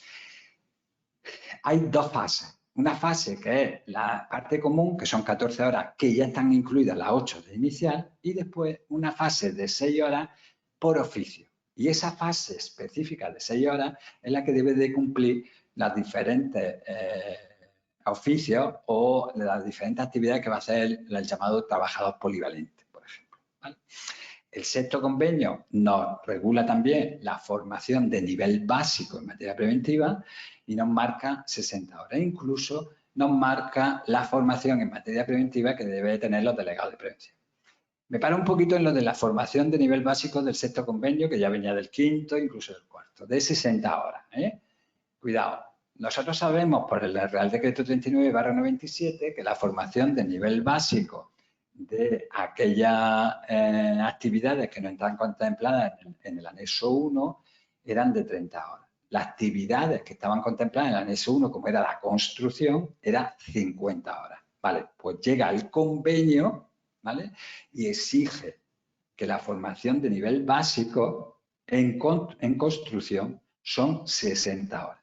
hay dos fases. Una fase que es la parte común, que son 14 horas, que ya están incluidas las 8 de inicial, y después una fase de 6 horas por oficio. Y esa fase específica de 6 horas es la que debe de cumplir las diferentes oficios o las diferentes actividades que va a hacer el llamado trabajador polivalente, por ejemplo, ¿vale? El sexto convenio nos regula también la formación de nivel básico en materia preventiva y nos marca 60 horas. Incluso nos marca la formación en materia preventiva que deben tener los delegados de prevención. Me paro un poquito en lo de la formación de nivel básico del sexto convenio, que ya venía del quinto, incluso del cuarto, de 60 horas. Cuidado, nosotros sabemos por el Real Decreto 39/97 que la formación de nivel básico de aquellas actividades que no están contempladas en el anexo 1 eran de 30 horas. Las actividades que estaban contempladas en el anexo 1, como era la construcción, era 50 horas. Vale, pues llega el convenio, ¿vale? Y exige que la formación de nivel básico en construcción son 60 horas.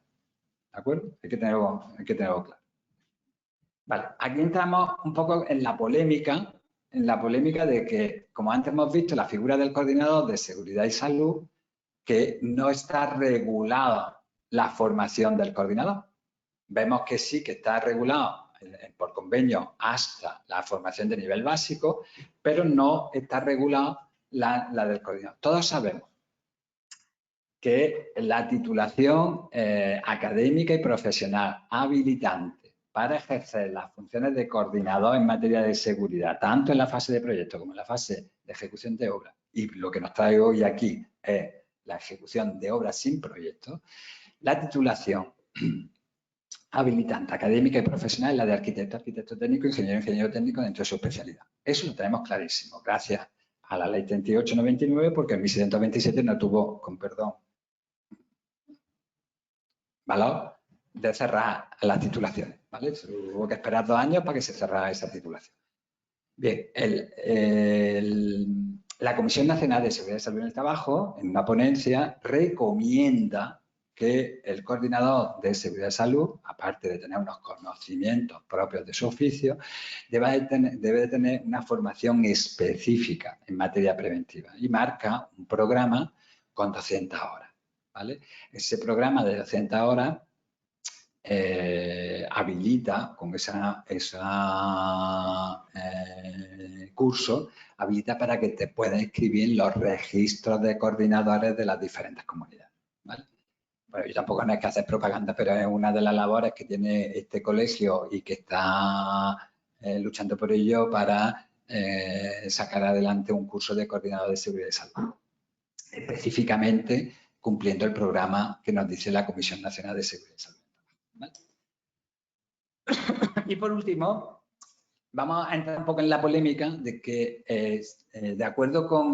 ¿De acuerdo? Hay que tenerlo claro. Vale, aquí entramos un poco en la polémica de que, como antes hemos visto, la figura del coordinador de seguridad y salud, que no está regulada la formación del coordinador. Vemos que sí que está regulado por convenio hasta la formación de nivel básico, pero no está regulada la del coordinador. Todos sabemos que la titulación académica y profesional habilitante para ejercer las funciones de coordinador en materia de seguridad, tanto en la fase de proyecto como en la fase de ejecución de obra, y lo que nos trae hoy aquí es la ejecución de obras sin proyecto, la titulación habilitante académica y profesional es la de arquitecto, arquitecto técnico, ingeniero técnico dentro de su especialidad. Eso lo tenemos clarísimo, gracias a la ley 3899, porque en 1627 no tuvo, con perdón, valor de cerrar las titulaciones, ¿vale? Hubo que esperar 2 años para que se cerrara esa titulación. Bien, la Comisión Nacional de Seguridad y Salud en el Trabajo, en una ponencia, recomienda que el coordinador de seguridad y salud, aparte de tener unos conocimientos propios de su oficio, debe de tener una formación específica en materia preventiva y marca un programa con 200 horas. ¿Vale? Ese programa de 200 horas habilita, con ese curso, habilita para que te puedas inscribir en los registros de coordinadores de las diferentes comunidades. ¿Vale? Bueno, yo tampoco no hay que hacer propaganda, pero es una de las labores que tiene este colegio y que está luchando por ello para sacar adelante un curso de coordinador de seguridad y salud. Específicamente cumpliendo el programa que nos dice la Comisión Nacional de Seguridad y Salud. ¿Vale? Y por último, vamos a entrar un poco en la polémica de que, de acuerdo con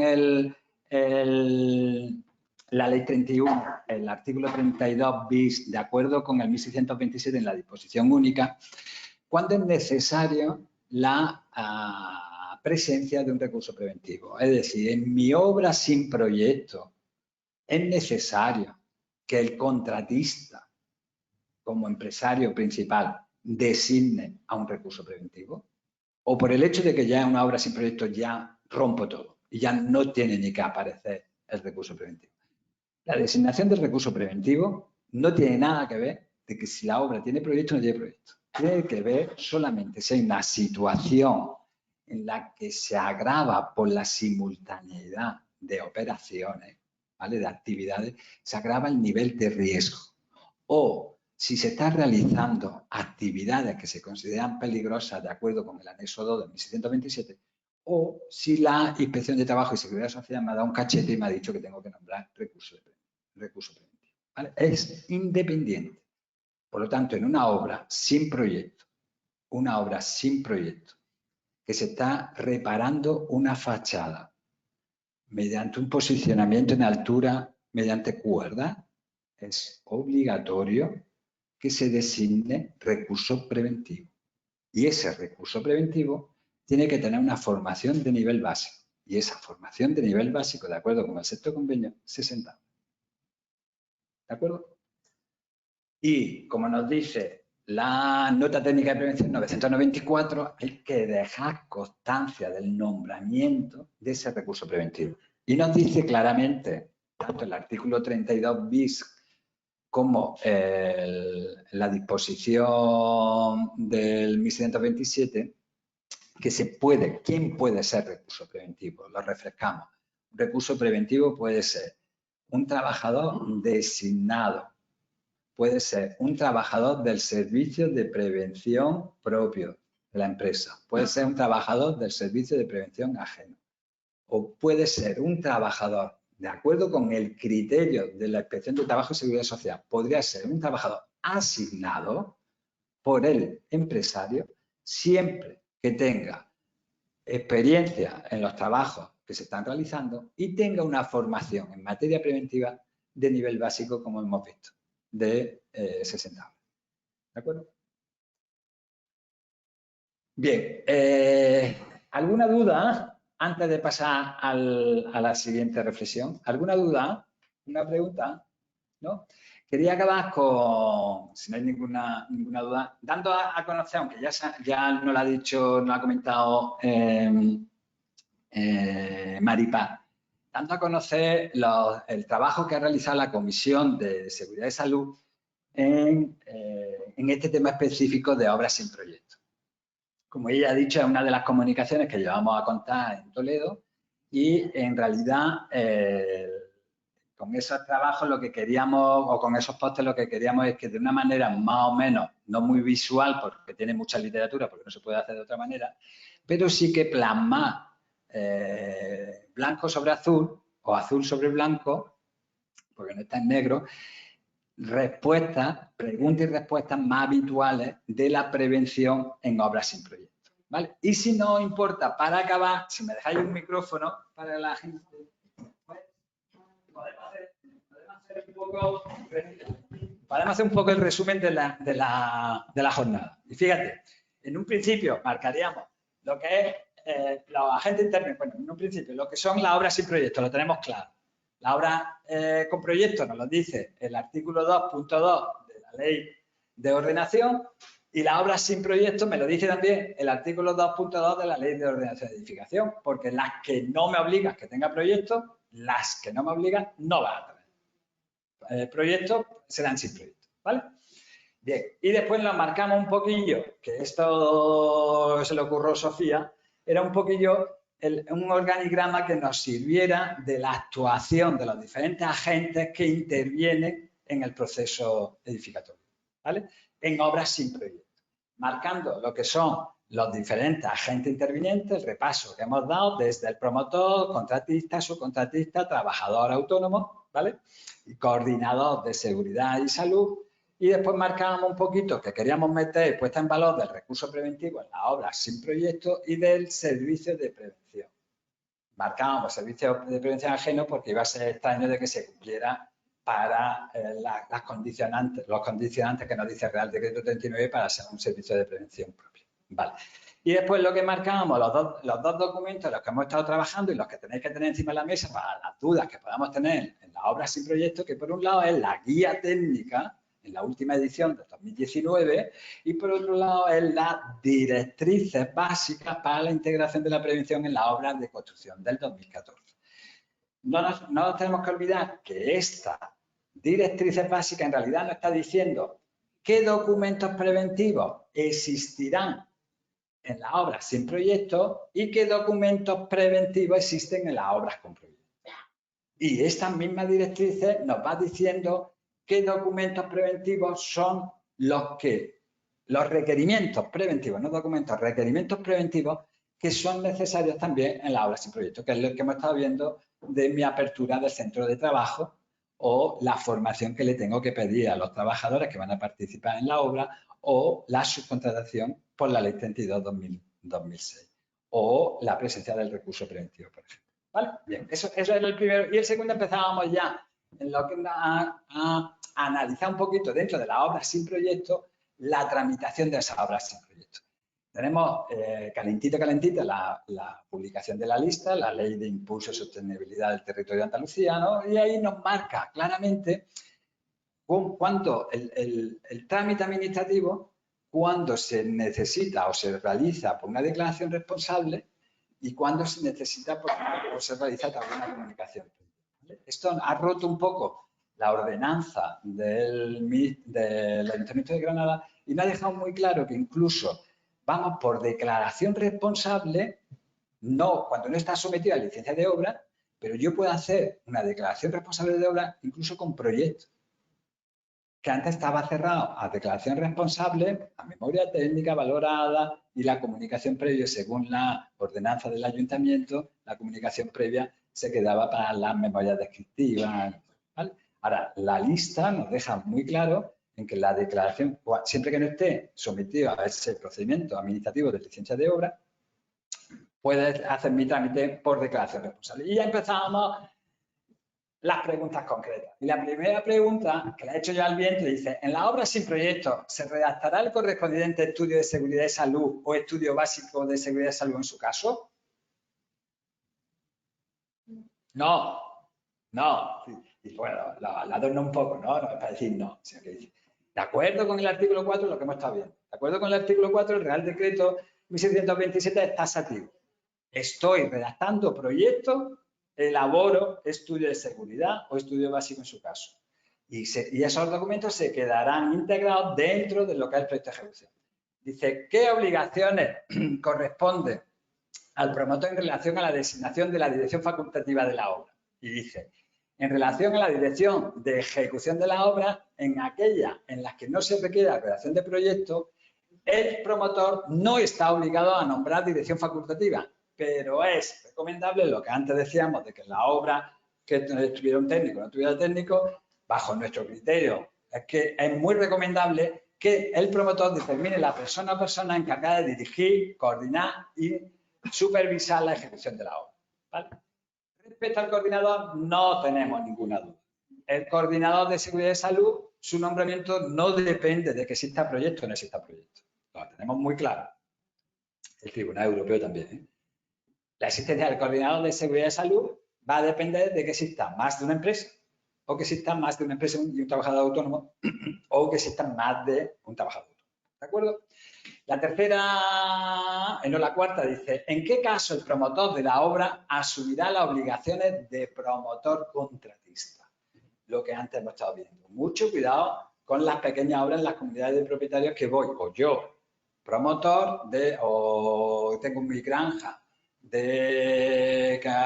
la Ley 31, el artículo 32 bis, de acuerdo con el 1627 en la disposición única, cuando es necesario la presencia de un recurso preventivo. Es decir, en mi obra sin proyecto, es necesario que el contratista, como empresario principal, designe a un recurso preventivo, o por el hecho de que ya es una obra sin proyecto ya rompo todo y ya no tiene ni que aparecer el recurso preventivo. La designación del recurso preventivo no tiene nada que ver de que si la obra tiene proyecto o no tiene proyecto. Tiene que ver solamente si hay una situación en la que se agrava por la simultaneidad de operaciones, ¿vale? De actividades, se agrava el nivel de riesgo. O si se están realizando actividades que se consideran peligrosas de acuerdo con el anexo 2 de 1627, o si la Inspección de Trabajo y Seguridad Social me ha dado un cachete y me ha dicho que tengo que nombrar recurso preventivo. ¿Vale? Es independiente. Por lo tanto, en una obra sin proyecto, que se está reparando una fachada mediante un posicionamiento en altura mediante cuerda, es obligatorio que se designe recurso preventivo. Y ese recurso preventivo tiene que tener una formación de nivel básico. Y esa formación de nivel básico, de acuerdo con el sexto convenio, 60 horas. ¿De acuerdo? Y como nos dice la nota técnica de prevención 994, hay que dejar constancia del nombramiento de ese recurso preventivo. Y nos dice claramente, tanto el artículo 32 bis como la disposición del 1127, que se puede, ¿quién puede ser recurso preventivo? Lo refrescamos. Un recurso preventivo puede ser un trabajador designado, puede ser un trabajador del servicio de prevención propio de la empresa, puede ser un trabajador del servicio de prevención ajeno, o puede ser un trabajador, de acuerdo con el criterio de la Inspección de Trabajo y Seguridad Social, podría ser un trabajador asignado por el empresario siempre que tenga experiencia en los trabajos que se están realizando y tenga una formación en materia preventiva de nivel básico, como hemos visto, de 60 horas. ¿De acuerdo? Bien, ¿alguna duda antes de pasar a la siguiente reflexión? ¿Alguna duda? ¿Una pregunta? ¿No? Quería acabar con, si no hay ninguna duda, dando a conocer, aunque ya nos lo ha dicho, nos lo ha comentado Maripaz, dando a conocer el trabajo que ha realizado la Comisión de Seguridad y Salud en este tema específico de obras sin proyecto. Como ella ha dicho, es una de las comunicaciones que llevamos a contar en Toledo y en realidad con esos trabajos lo que queríamos, o con esos postes lo que queríamos es que de una manera más o menos, no muy visual porque tiene mucha literatura, porque no se puede hacer de otra manera, pero sí que plasmar blanco sobre azul o azul sobre blanco, porque no está en negro, respuestas, preguntas y respuestas más habituales de la prevención en obras sin proyecto, ¿vale? Y si no os importa, para acabar, si me dejáis un micrófono para la gente, pues, podemos hacer un poco el resumen de la jornada. Y fíjate, en un principio marcaríamos lo que es los agentes internos, bueno, en un principio lo que son las obras sin proyecto, lo tenemos claro. La obra con proyecto nos lo dice el artículo 2.2 de la Ley de Ordenación y la obra sin proyecto me lo dice también el artículo 2.2 de la Ley de Ordenación de Edificación, porque las que no me obligan que tenga proyecto, las que no me obligan no van a tener. Proyectos serán sin proyecto, ¿vale? Bien, y después lo marcamos un poquillo, que esto se le ocurrió a Sofía, era un poquillo un organigrama que nos sirviera de la actuación de los diferentes agentes que intervienen en el proceso edificatorio, ¿vale? En obras sin proyecto, marcando lo que son los diferentes agentes intervinientes, el repaso que hemos dado desde el promotor, contratista, subcontratista, trabajador autónomo, ¿vale? Y coordinador de seguridad y salud. Y después marcábamos un poquito que queríamos meter puesta en valor del recurso preventivo en las obras sin proyecto y del servicio de prevención. Marcábamos servicio de prevención ajeno porque iba a ser extraño de que se cumpliera para los condicionantes que nos dice el Real Decreto 39 para ser un servicio de prevención propio. Vale. Y después lo que marcábamos, los dos documentos en los que hemos estado trabajando y los que tenéis que tener encima de la mesa para las dudas que podamos tener en las obras sin proyecto, que por un lado es la guía técnica en la última edición de 2019 y por otro lado es las directrices básicas para la integración de la prevención en las obras de construcción del 2014. No nos tenemos que olvidar que esta directrices básicas en realidad nos está diciendo qué documentos preventivos existirán en las obras sin proyecto y qué documentos preventivos existen en las obras con proyecto. Y estas mismas directrices nos va diciendo qué documentos preventivos son los requerimientos preventivos, no documentos, requerimientos preventivos que son necesarios también en las obras sin proyecto, que es lo que hemos estado viendo de mi apertura del centro de trabajo o la formación que le tengo que pedir a los trabajadores que van a participar en la obra o la subcontratación por la Ley 32/2006. o la presencia del recurso preventivo, por ejemplo. ¿Vale? Bien, eso era el primero. Y el segundo empezábamos ya en lo que a analizar un poquito dentro de la obra sin proyecto la tramitación de esa obra sin proyecto. Tenemos calentita la publicación de la lista, la Ley de Impulso y Sostenibilidad del Territorio de Andalucía, ¿no? Y ahí nos marca claramente cuánto el trámite administrativo, cuando se necesita o se realiza por una declaración responsable y cuando se necesita o se realiza alguna comunicación. ¿Vale? Esto ha roto un poco la ordenanza del Ayuntamiento de Granada y me ha dejado muy claro que incluso vamos por declaración responsable, no cuando no está sometida a licencia de obra, pero yo puedo hacer una declaración responsable de obra incluso con proyecto, que antes estaba cerrado a declaración responsable, a memoria técnica valorada y la comunicación previa, según la ordenanza del ayuntamiento, la comunicación previa se quedaba para las memorias descriptivas. ¿Vale? Ahora, la lista nos deja muy claro en que la declaración, siempre que no esté sometido a ese procedimiento administrativo de licencia de obra, puedes hacer mi trámite por declaración responsable. Y ya empezábamos las preguntas concretas. Y la primera pregunta, que la he hecho yo al viento, dice, en la obra sin proyecto, ¿se redactará el correspondiente estudio de seguridad y salud o estudio básico de seguridad y salud en su caso? No, no. Y bueno, la adorno un poco, ¿no? No es para decir no, sino que dice, de acuerdo con el artículo 4, lo que hemos estado viendo. De acuerdo con el artículo 4, el Real Decreto 1627 es taxativo. Estoy redactando proyectos, elaboro estudio de seguridad o estudio básico en su caso. Y esos documentos se quedarán integrados dentro de lo que es el proyecto de ejecución. Dice, ¿qué obligaciones corresponden al promotor en relación a la designación de la dirección facultativa de la obra? Y dice, en relación a la dirección de ejecución de la obra, en aquellas en las que no se requiere la redacción de proyecto, el promotor no está obligado a nombrar dirección facultativa, pero es recomendable lo que antes decíamos de que la obra que tuviera un técnico no tuviera técnico, bajo nuestro criterio, es que es muy recomendable que el promotor determine la persona o persona encargada de dirigir, coordinar y supervisar la ejecución de la obra. ¿Vale? Respecto al coordinador, no tenemos ninguna duda. El coordinador de seguridad y salud, su nombramiento no depende de que exista proyecto o no exista proyecto. Lo tenemos muy claro. El Tribunal Europeo también, ¿eh? La existencia del coordinador de seguridad y salud va a depender de que exista más de una empresa o que exista más de una empresa y un trabajador autónomo o que existan más de un trabajador autónomo. ¿De acuerdo? La tercera, no, la cuarta dice, ¿en qué caso el promotor de la obra asumirá las obligaciones de promotor contratista? Lo que antes hemos estado viendo. Mucho cuidado con las pequeñas obras en las comunidades de propietarios que voy, o yo, promotor o tengo mi granja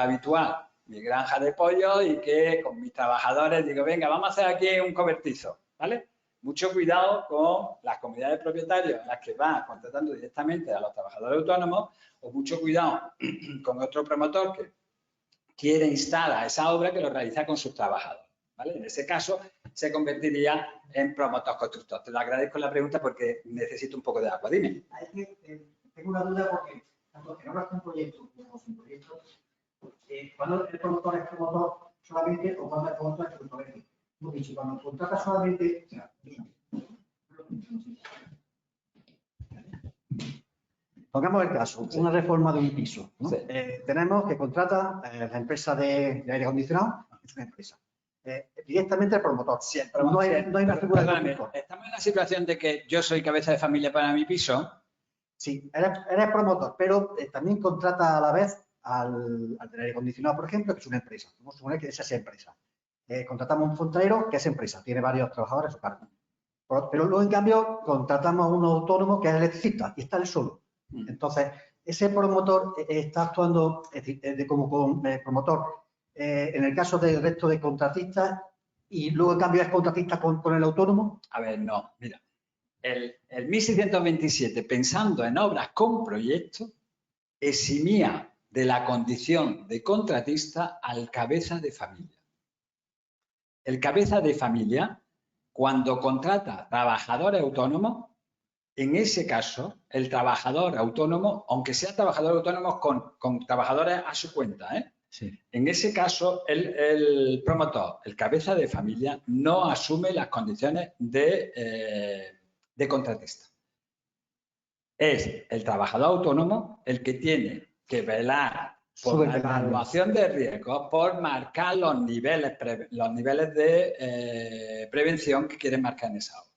habitual, mi granja de pollo y que con mis trabajadores digo, venga, vamos a hacer aquí un cobertizo, ¿vale? Mucho cuidado con las comunidades de propietarios en las que va contratando directamente a los trabajadores autónomos o mucho cuidado con otro promotor que quiere instalar esa obra que lo realiza con sus trabajadores, ¿vale? En ese caso se convertiría en promotor constructor. Te lo agradezco la pregunta porque necesito un poco de agua. Dime. Tengo una duda porque tanto que no es un proyecto como sin proyecto, cuando el promotor es promotor solamente o cuando el promotor es promotor. Dicho, cuando contrata solamente, o sea, pongamos el caso, una reforma de un piso, ¿no? Sí. Tenemos que contrata la empresa de aire acondicionado, es una empresa. Directamente el promotor. Sí, el promotor. No hay una figura de promotor. Estamos en la situación de que yo soy cabeza de familia para mi piso. Sí, eres promotor, pero también contrata a la vez al de aire acondicionado, por ejemplo, que es una empresa. Vamos a suponer que es esa empresa. Contratamos un fontanero que es empresa, tiene varios trabajadores a su cargo. Pero luego, en cambio, contratamos a un autónomo que es electricista y está él solo. Entonces, ese promotor está actuando como promotor en el caso del resto de contratistas y luego, en cambio, es contratista con el autónomo. A ver, no, mira. El 1627, pensando en obras con proyecto, eximía de la condición de contratista al cabeza de familia. El cabeza de familia, cuando contrata trabajadores autónomos, En ese caso, el trabajador autónomo, aunque sea trabajador autónomo con trabajadores a su cuenta, Sí. en ese caso el promotor, el cabeza de familia, no asume las condiciones de contratista. Es el trabajador autónomo el que tiene que velar por la evaluación de riesgos, por marcar los niveles de prevención que quiere marcar en esa obra,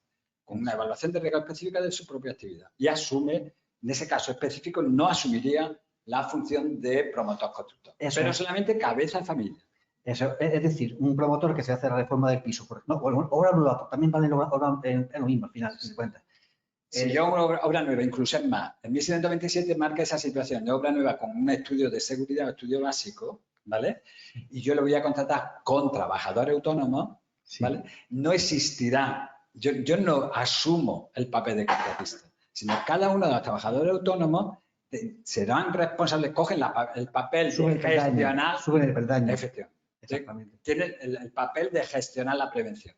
con una evaluación de riesgo específica de su propia actividad. Y asume, en ese caso específico, no asumiría la función de promotor constructor, pero solamente cabeza de familia. Eso, es decir, un promotor que se hace la reforma del piso, no, obra nueva, también vale en lo mismo al final, si se cuenta. Si yo una obra nueva, incluso es más, en 1127 marca esa situación de obra nueva con un estudio de seguridad, estudio básico, ¿vale? Y yo lo voy a contratar con trabajadores autónomos, ¿vale? No existirá, yo no asumo el papel de contratista, sino cada uno de los trabajadores autónomos serán responsables, cogen el papel de gestionar. Suben el peldaño. Efectivamente. Tienen el papel de gestionar la prevención.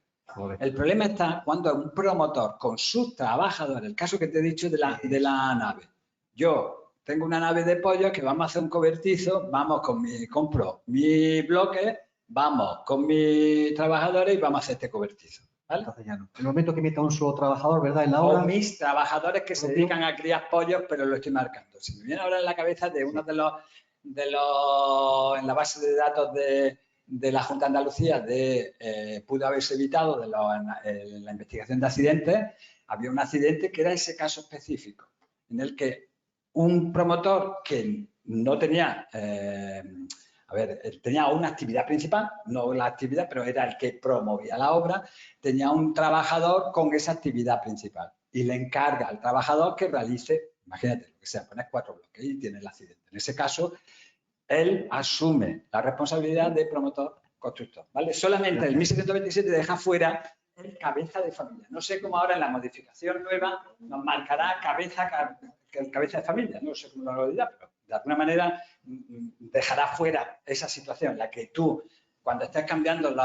El problema está cuando un promotor con sus trabajadores, el caso que te he dicho de la nave. Yo tengo una nave de pollo que vamos a hacer un cobertizo, compro mi bloque, vamos con mis trabajadores y vamos a hacer este cobertizo. ¿Vale? Entonces ya no. En el momento que meta un solo trabajador, ¿verdad? En la obra. O mis trabajadores que se dedican a criar pollos, pero lo estoy marcando. Si me viene ahora en la cabeza de uno en la base de datos de la Junta de Andalucía pudo haberse evitado en la investigación de accidentes, había un accidente que era ese caso específico, en el que un promotor que no tenía, tenía una actividad principal, no la actividad, pero era el que promovía la obra, tenía un trabajador con esa actividad principal y le encarga al trabajador que realice, imagínate, lo que sea, pones 4 bloques y tiene el accidente. En ese caso, él asume la responsabilidad de promotor constructor, ¿vale? Solamente el 1727 deja fuera el cabeza de familia. No sé cómo ahora en la modificación nueva nos marcará cabeza de familia, no sé cómo lo dirá, pero de alguna manera dejará fuera esa situación, la que tú, cuando estés cambiando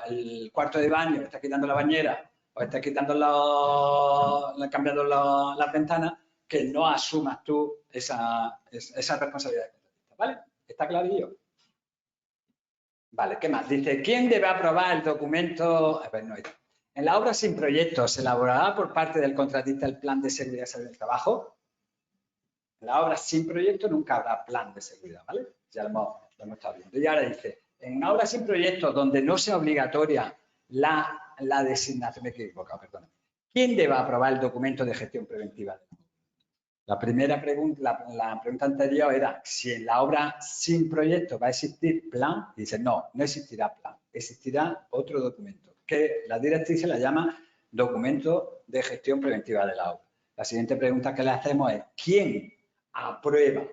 el cuarto de baño, estás quitando la bañera o estás cambiando las ventanas, que no asumas tú esa responsabilidad. ¿Vale? ¿Está clarillo? Vale, ¿qué más? Dice, ¿quién debe aprobar el documento? En la obra sin proyecto, ¿se elaborará por parte del contratista el plan de seguridad y salud del trabajo? En la obra sin proyecto nunca habrá plan de seguridad, ¿vale? Ya lo hemos estado viendo. Y ahora dice, en obra sin proyecto donde no sea obligatoria la designación, me he equivocado, perdón. ¿Quién debe aprobar el documento de gestión preventiva? La primera pregunta, la pregunta anterior era si en la obra sin proyecto va a existir plan. Y dice, no existirá plan, existirá otro documento, que la directriz se la llama documento de gestión preventiva de la obra. La siguiente pregunta que le hacemos es, ¿quién aprueba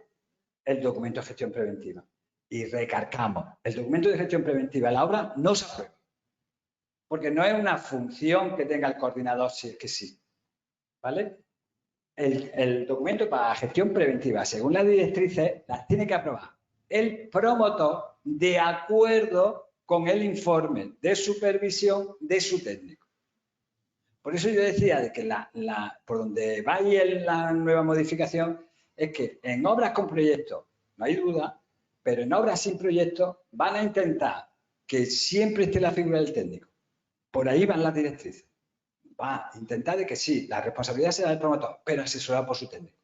el documento de gestión preventiva? Y recargamos, el documento de gestión preventiva de la obra no se aprueba, porque no es una función que tenga el coordinador si es que sí, ¿vale? El documento para gestión preventiva, según las directrices, las tiene que aprobar el promotor de acuerdo con el informe de supervisión de su técnico. Por eso yo decía de que por donde va ahí la nueva modificación es que en obras con proyecto no hay duda, pero en obras sin proyecto van a intentar que siempre esté la figura del técnico. Por ahí van las directrices. Va a intentar de que sí, la responsabilidad será del promotor, pero asesorado por su técnico.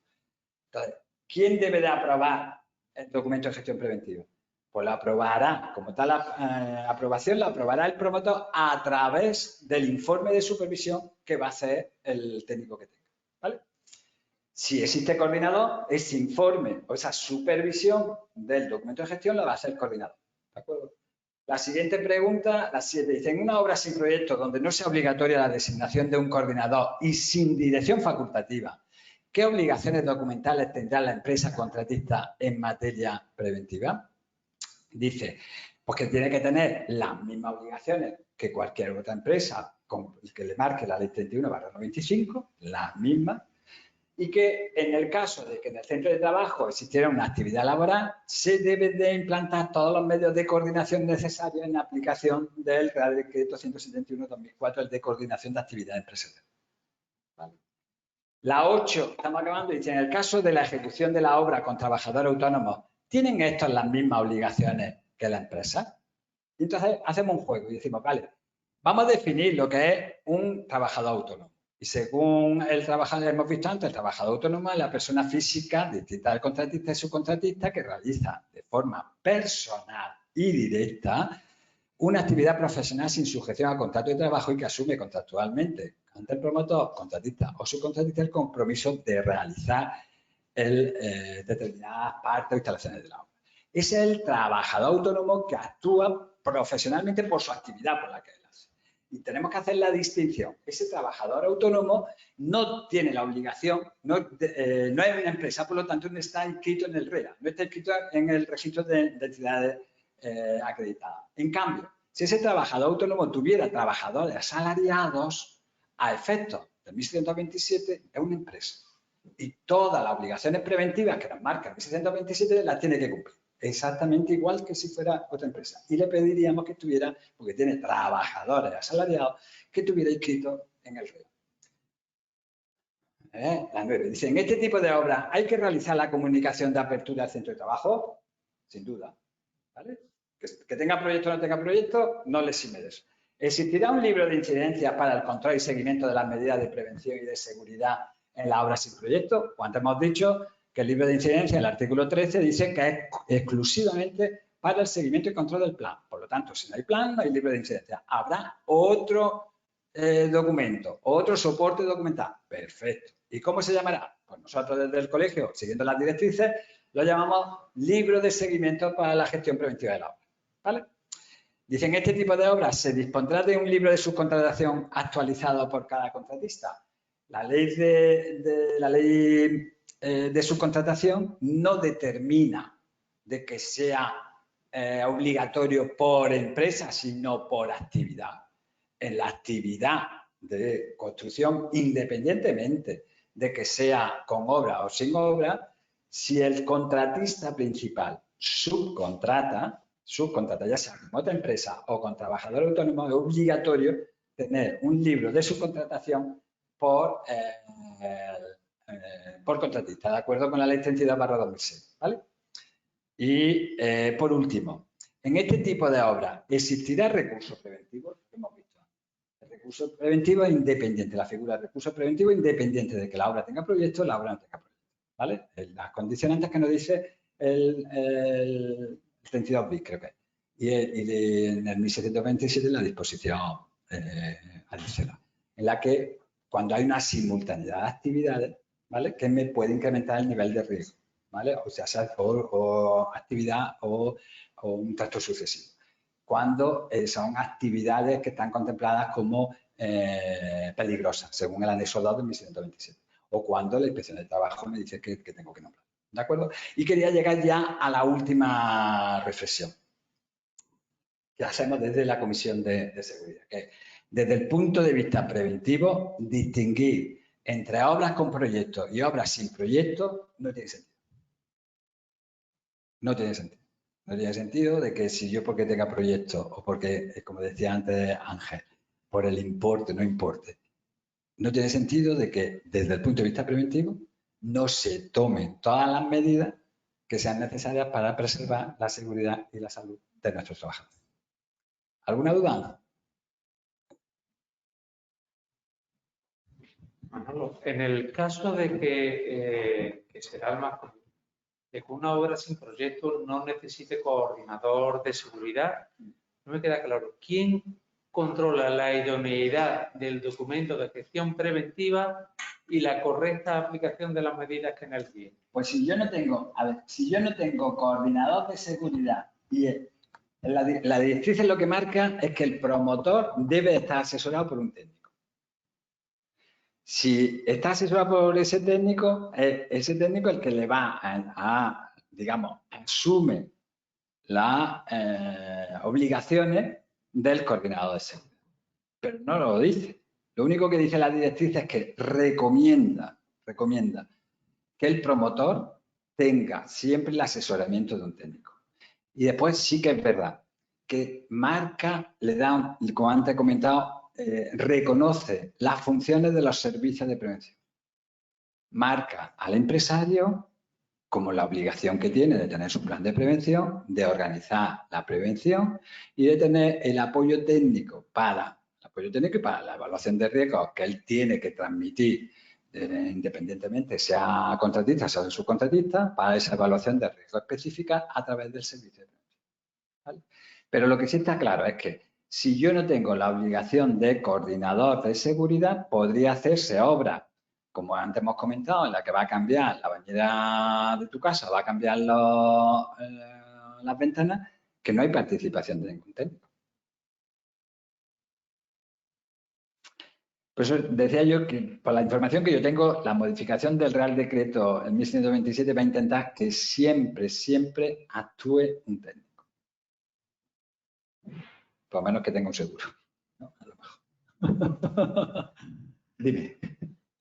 Entonces, ¿quién debe de aprobar el documento de gestión preventiva? Pues lo aprobará, como tal aprobación, la aprobará el promotor a través del informe de supervisión que va a hacer el técnico que tenga, ¿vale? Si existe coordinador, ese informe o esa supervisión del documento de gestión la va a hacer el coordinador, ¿de acuerdo? La siguiente pregunta, la 7, dice, en una obra sin proyecto donde no sea obligatoria la designación de un coordinador y sin dirección facultativa, ¿qué obligaciones documentales tendrá la empresa contratista en materia preventiva? Dice, pues que tiene que tener las mismas obligaciones que cualquier otra empresa que le marque la ley 31/95, las mismas, y que en el caso de que en el centro de trabajo existiera una actividad laboral, se deben de implantar todos los medios de coordinación necesarios en aplicación del Real Decreto 171/2004, el de coordinación de actividades empresariales. ¿Vale? La 8, estamos acabando, dice, en el caso de la ejecución de la obra con trabajadores autónomos, ¿tienen estos las mismas obligaciones que la empresa? Y entonces hacemos un juego y decimos, vale, vamos a definir lo que es un trabajador autónomo. Y según el trabajador, hemos visto antes, el trabajador autónomo es la persona física distinta del contratista y subcontratista que realiza de forma personal y directa una actividad profesional sin sujeción a contrato de trabajo y que asume contractualmente ante el promotor, contratista o subcontratista el compromiso de realizar determinadas partes o instalaciones de la obra. Ese es el trabajador autónomo que actúa profesionalmente por su actividad por la que él hace. Y tenemos que hacer la distinción. Ese trabajador autónomo no tiene la obligación, no es una empresa, por lo tanto no está inscrito en el REA, no está inscrito en el registro de entidades acreditada. En cambio, si ese trabajador autónomo tuviera trabajadores asalariados, a efectos del 1127 es una empresa. Y todas las obligaciones preventivas que nos marca el 1127 las tiene que cumplir. Exactamente igual que si fuera otra empresa. Y le pediríamos que tuviera, porque tiene trabajadores asalariados, que tuviera inscrito en el REA. La 9. Dice, en este tipo de obras, ¿hay que realizar la comunicación de apertura al centro de trabajo? Sin duda. ¿Vale? Que tenga proyecto o no tenga proyecto, no le exime de eso. ¿Existirá un libro de incidencias para el control y seguimiento de las medidas de prevención y de seguridad en la obra sin proyecto? Pues antes hemos dicho que el libro de incidencias, el artículo 13, dice que es exclusivamente para el seguimiento y control del plan. Por lo tanto, si no hay plan, no hay libro de incidencias. Habrá otro documento, otro soporte documental. Perfecto. ¿Y cómo se llamará? Pues nosotros desde el colegio, siguiendo las directrices, lo llamamos libro de seguimiento para la gestión preventiva de la obra. ¿Vale? Dicen, este tipo de obras se dispondrá de un libro de subcontratación actualizado por cada contratista. La ley de subcontratación no determina de que sea obligatorio por empresa, sino por actividad. En la actividad de construcción, independientemente de que sea con obra o sin obra, si el contratista principal subcontrata ya sea con otra empresa o con trabajador autónomo, es obligatorio tener un libro de subcontratación por contratista, de acuerdo con la ley 32/2006, ¿vale? Y por último, en este tipo de obras, ¿existirá recurso preventivo? Hemos visto. El recurso preventivo es independiente, la figura de recurso preventivo es independiente de que la obra tenga proyecto o la obra no tenga proyecto, ¿vale? Las condicionantes que nos dice el 32 bis, creo que es. Y en el 1727 la disposición adicional, en la que cuando hay una simultaneidad de actividades, ¿vale? Que me puede incrementar el nivel de riesgo, ¿vale? O sea, o actividad o un trastorno sucesivo. Cuando son actividades que están contempladas como peligrosas, según el anexo 2 del 1727. O cuando la inspección de trabajo me dice que tengo que nombrar. ¿De acuerdo? Y quería llegar ya a la última reflexión que hacemos desde la Comisión de Seguridad, que desde el punto de vista preventivo, distinguir entre obras con proyecto y obras sin proyecto no tiene sentido. No tiene sentido. No tiene sentido de que si yo porque tenga proyecto o porque, como decía antes Ángel, por el importe no importe. No tiene sentido de que desde el punto de vista preventivo no se tomen todas las medidas que sean necesarias para preservar la seguridad y la salud de nuestros trabajadores. ¿Alguna duda? Manolo, en el caso de que será el más común, de que una obra sin proyecto no necesite coordinador de seguridad, no me queda claro. ¿Quién controla la idoneidad del documento de gestión preventiva y la correcta aplicación de las medidas que en él tiene? Pues si yo no tengo, coordinador de seguridad y la directriz lo que marca es que el promotor debe estar asesorado por un técnico. Si está asesorado por ese técnico es el que le va a digamos, asume las obligaciones del coordinador de seguridad. Pero no lo dice. Lo único que dice la directriz es que recomienda que el promotor tenga siempre el asesoramiento de un técnico. Y después sí que es verdad que marca, le da, como antes he comentado, reconoce las funciones de los servicios de prevención. marca al empresario como la obligación que tiene de tener su plan de prevención, de organizar la prevención y de tener el apoyo técnico para la evaluación de riesgos que él tiene que transmitir independientemente sea contratista, sea subcontratista, para esa evaluación de riesgo específica a través del servicio. ¿Vale? Pero lo que sí está claro es que si yo no tengo la obligación de coordinador de seguridad, podría hacerse obra, como antes hemos comentado, en la que va a cambiar la bañera de tu casa, va a cambiar las ventanas, que no hay participación de ningún técnico. Por eso decía yo que, por la información que yo tengo, la modificación del Real Decreto, el 1127, va a intentar que siempre, siempre actúe un técnico. Por lo menos que tenga un seguro, ¿no? A lo mejor. Dime.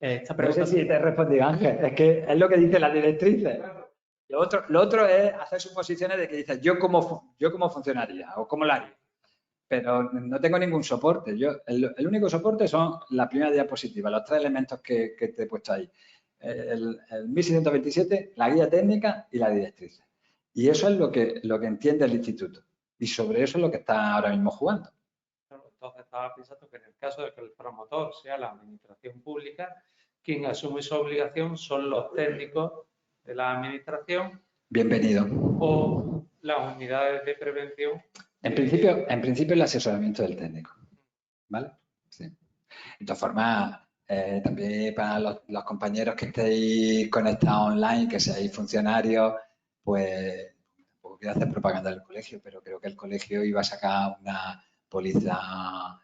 No sé si te he respondido, Ángel. Es que es lo que dice la directrices. Lo otro es hacer suposiciones de que dices, yo cómo funcionaría o cómo lo haría. Pero no tengo ningún soporte. El único soporte son la primera diapositiva, los 3 elementos que te he puesto ahí. El 1627, la guía técnica y la directriz. Y eso es lo que entiende el instituto. Y sobre eso es lo que está ahora mismo jugando. Entonces estaba pensando que en el caso de que el promotor sea la administración pública, quien asume su obligación son los técnicos de la administración. Bienvenido. O las unidades de prevención. En principio el asesoramiento del técnico, ¿vale? Sí. De todas formas, también para los compañeros que estéis conectados online, que seáis funcionarios, pues tampoco quiero hacer propaganda del colegio, pero creo que el colegio iba a sacar una póliza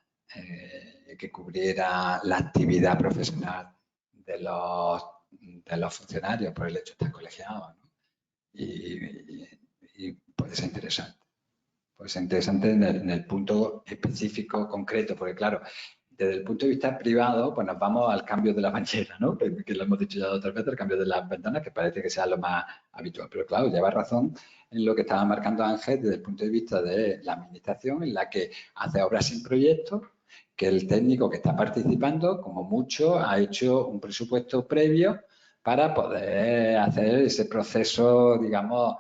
que cubriera la actividad profesional de los funcionarios por el hecho de estar colegiados, ¿no? Y puede ser interesante. Pues interesante en el punto específico, concreto, porque claro, desde el punto de vista privado, pues nos vamos al cambio de la bañera, ¿no? Que lo hemos dicho ya otras veces, el cambio de las ventanas, que parece que sea lo más habitual. Pero claro, lleva razón en lo que estaba marcando Ángel desde el punto de vista de la administración, en la que hace obras sin proyecto, que el técnico que está participando, como mucho, ha hecho un presupuesto previo para poder hacer ese proceso, digamos,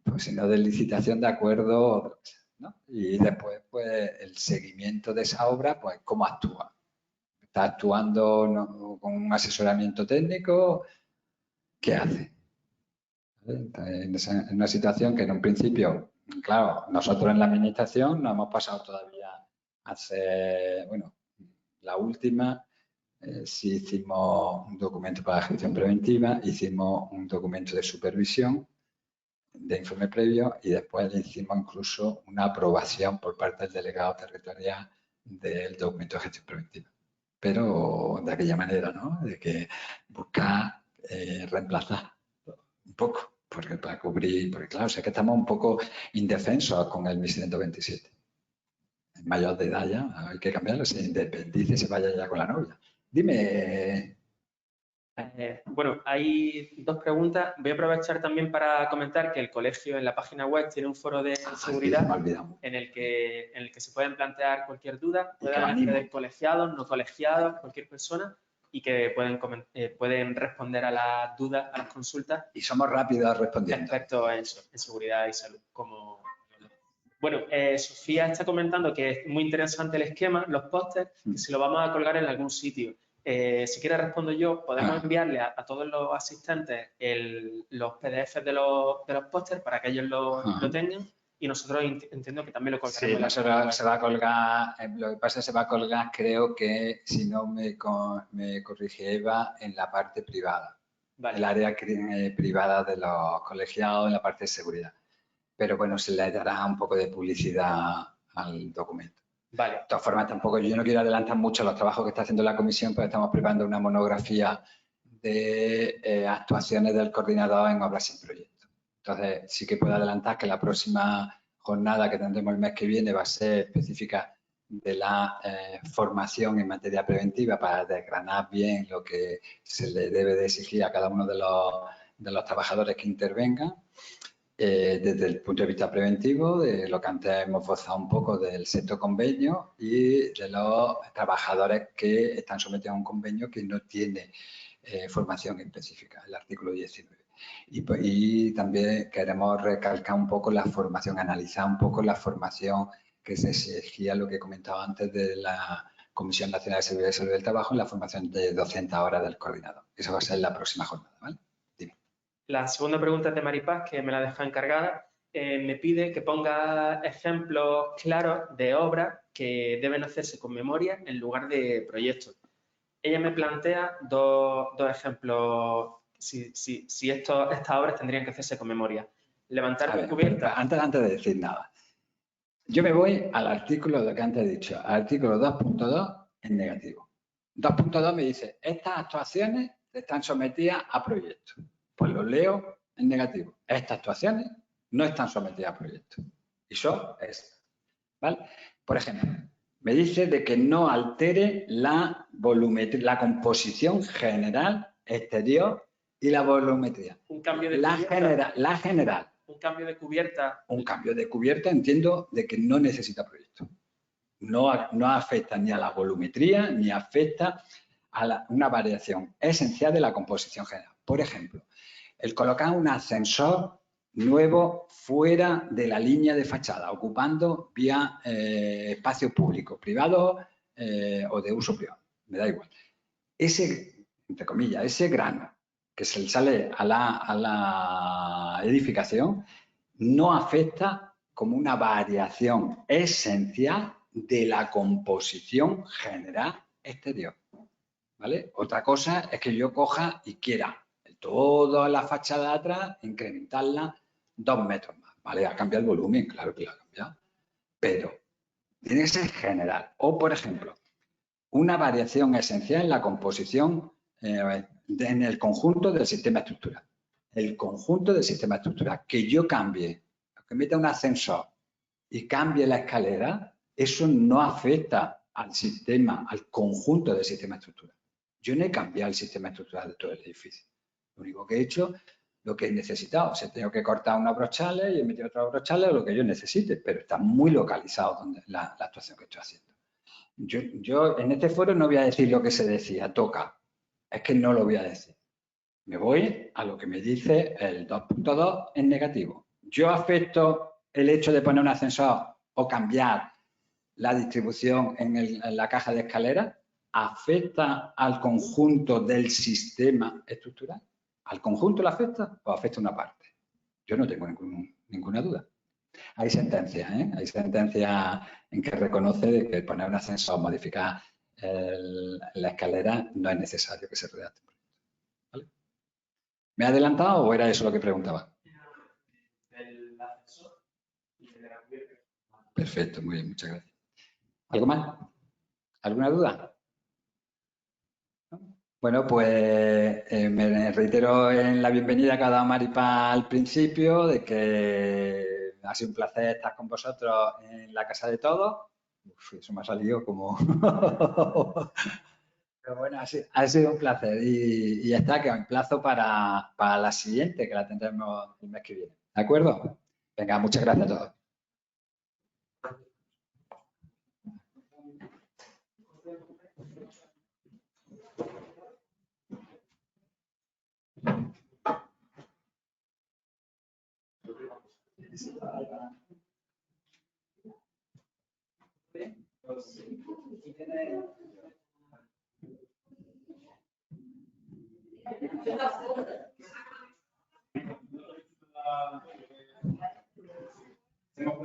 pues si no de licitación de acuerdo, ¿no? Y después, pues, el seguimiento de esa obra, pues, cómo actúa. ¿Está actuando, ¿no?, con un asesoramiento técnico? ¿Qué hace? En una situación que en un principio, claro, nosotros en la administración no hemos pasado todavía a hacer, bueno, la última, sí hicimos un documento para la gestión preventiva, hicimos un documento de supervisión, de informe previo, y después le hicimos incluso una aprobación por parte del delegado territorial del documento de gestión preventiva. Pero de aquella manera, ¿no? De que buscar reemplazar un poco, porque para cubrir, porque claro, sé que estamos un poco indefensos con el 1127. Es mayor de edad ya, hay que cambiarlo, se independice y se vaya ya con la novia. Dime. Bueno, hay 2 preguntas. Voy a aprovechar también para comentar que el colegio en la página web tiene un foro de seguridad en el que se pueden plantear cualquier duda, pueden acceder colegiados, no colegiados, cualquier persona, y que pueden responder a las dudas, a las consultas. Y somos rápidos respondiendo. Respecto a eso, en seguridad y salud. Bueno, Sofía está comentando que es muy interesante el esquema, los pósters, que si lo vamos a colgar en algún sitio. Si quiere respondo yo, podemos enviarle a todos los asistentes los PDFs de los pósters para que ellos lo tengan, y nosotros entiendo que también lo colgaremos. Sí, nosotros se va a colgar, lo que pasa es que se va a colgar, creo que, si no me corrige Eva, en la parte privada. Vale. El área privada de los colegiados, en la parte de seguridad. Pero bueno, se le dará un poco de publicidad al documento. Vale. De todas formas, tampoco yo no quiero adelantar mucho los trabajos que está haciendo la comisión, porque estamos preparando una monografía de actuaciones del coordinador en obras sin proyecto. Entonces, sí que puedo adelantar que la próxima jornada que tendremos el mes que viene va a ser específica de la formación en materia preventiva, para desgranar bien lo que se le debe de exigir a cada uno de los trabajadores que intervengan. Desde el punto de vista preventivo, de lo que antes hemos gozado un poco del sexto convenio, y de los trabajadores que están sometidos a un convenio que no tiene formación específica, el artículo 19. Y también queremos recalcar un poco la formación, analizar un poco la formación que se exigía, lo que comentaba antes de la Comisión Nacional de Seguridad y Salud del Trabajo, en la formación de 200 horas del coordinador. Eso va a ser la próxima jornada, ¿vale? Dime. La segunda pregunta es de Maripaz, que me la deja encargada. Me pide que ponga ejemplos claros de obras que deben hacerse con memoria en lugar de proyectos. Ella me plantea dos ejemplos, si estas obras tendrían que hacerse con memoria. Levantar con cubierta. Antes de decir nada, yo me voy al artículo de que antes he dicho, al artículo 2.2 en negativo. 2.2 me dice, estas actuaciones están sometidas a proyectos. Pues lo leo en negativo. Estas actuaciones no están sometidas a proyectos. Y eso es, ¿vale? Por ejemplo, me dice de que no altere la volumetría, la composición general, exterior y la volumetría. Un cambio de la cubierta. general. Un cambio de cubierta. Un cambio de cubierta, entiendo, de que no necesita proyecto. No afecta ni a la volumetría ni afecta a una variación esencial de la composición general. Por ejemplo, el colocar un ascensor nuevo fuera de la línea de fachada, ocupando vía espacio público, privado o de uso privado, me da igual. Ese, entre comillas, ese grano que se le sale a la edificación no afecta como una variación esencial de la composición general exterior, ¿vale? Otra cosa es que yo coja y quiera toda la fachada de atrás, incrementarla 2 metros más, ¿vale? Ha cambiado el volumen, claro que lo ha cambiado, pero tiene que ser general. O, por ejemplo, una variación esencial en la composición en el conjunto del sistema estructural. El conjunto del sistema estructural. Que yo cambie, que meta un ascensor y cambie la escalera, eso no afecta al sistema, al conjunto del sistema estructural. Yo no he cambiado el sistema estructural de todo el edificio. Lo único que he hecho, lo que he necesitado. O sea, tengo que cortar unos brochales y he metido otros brochales o lo que yo necesite, pero está muy localizado donde la actuación que estoy haciendo. Yo en este foro no voy a decir lo que se decía, toca. Es que no lo voy a decir. Me voy a lo que me dice el 2.2 en negativo. Yo afecto el hecho de poner un ascensor o cambiar la distribución en la caja de escalera, ¿afecta al conjunto del sistema estructural? ¿Al conjunto le afecta o afecta una parte? Yo no tengo ninguna duda. Hay sentencias, ¿eh? Hay sentencias en que reconoce de que poner un ascensor o modificar la escalera no es necesario que se redacte. ¿Vale? ¿Me he adelantado o era eso lo que preguntaba? El ascensor y de la cubierta. Perfecto, muy bien, muchas gracias. ¿Algo más? ¿Alguna duda? Bueno, pues me reitero en la bienvenida que ha dado Maripaz al principio, de que ha sido un placer estar con vosotros en la casa de todos. Uf, eso me ha salido como... Pero bueno, ha sido un placer y ya está, que os emplazo para la siguiente, que la tendremos el mes que viene. ¿De acuerdo? Venga, muchas gracias a todos. Tengo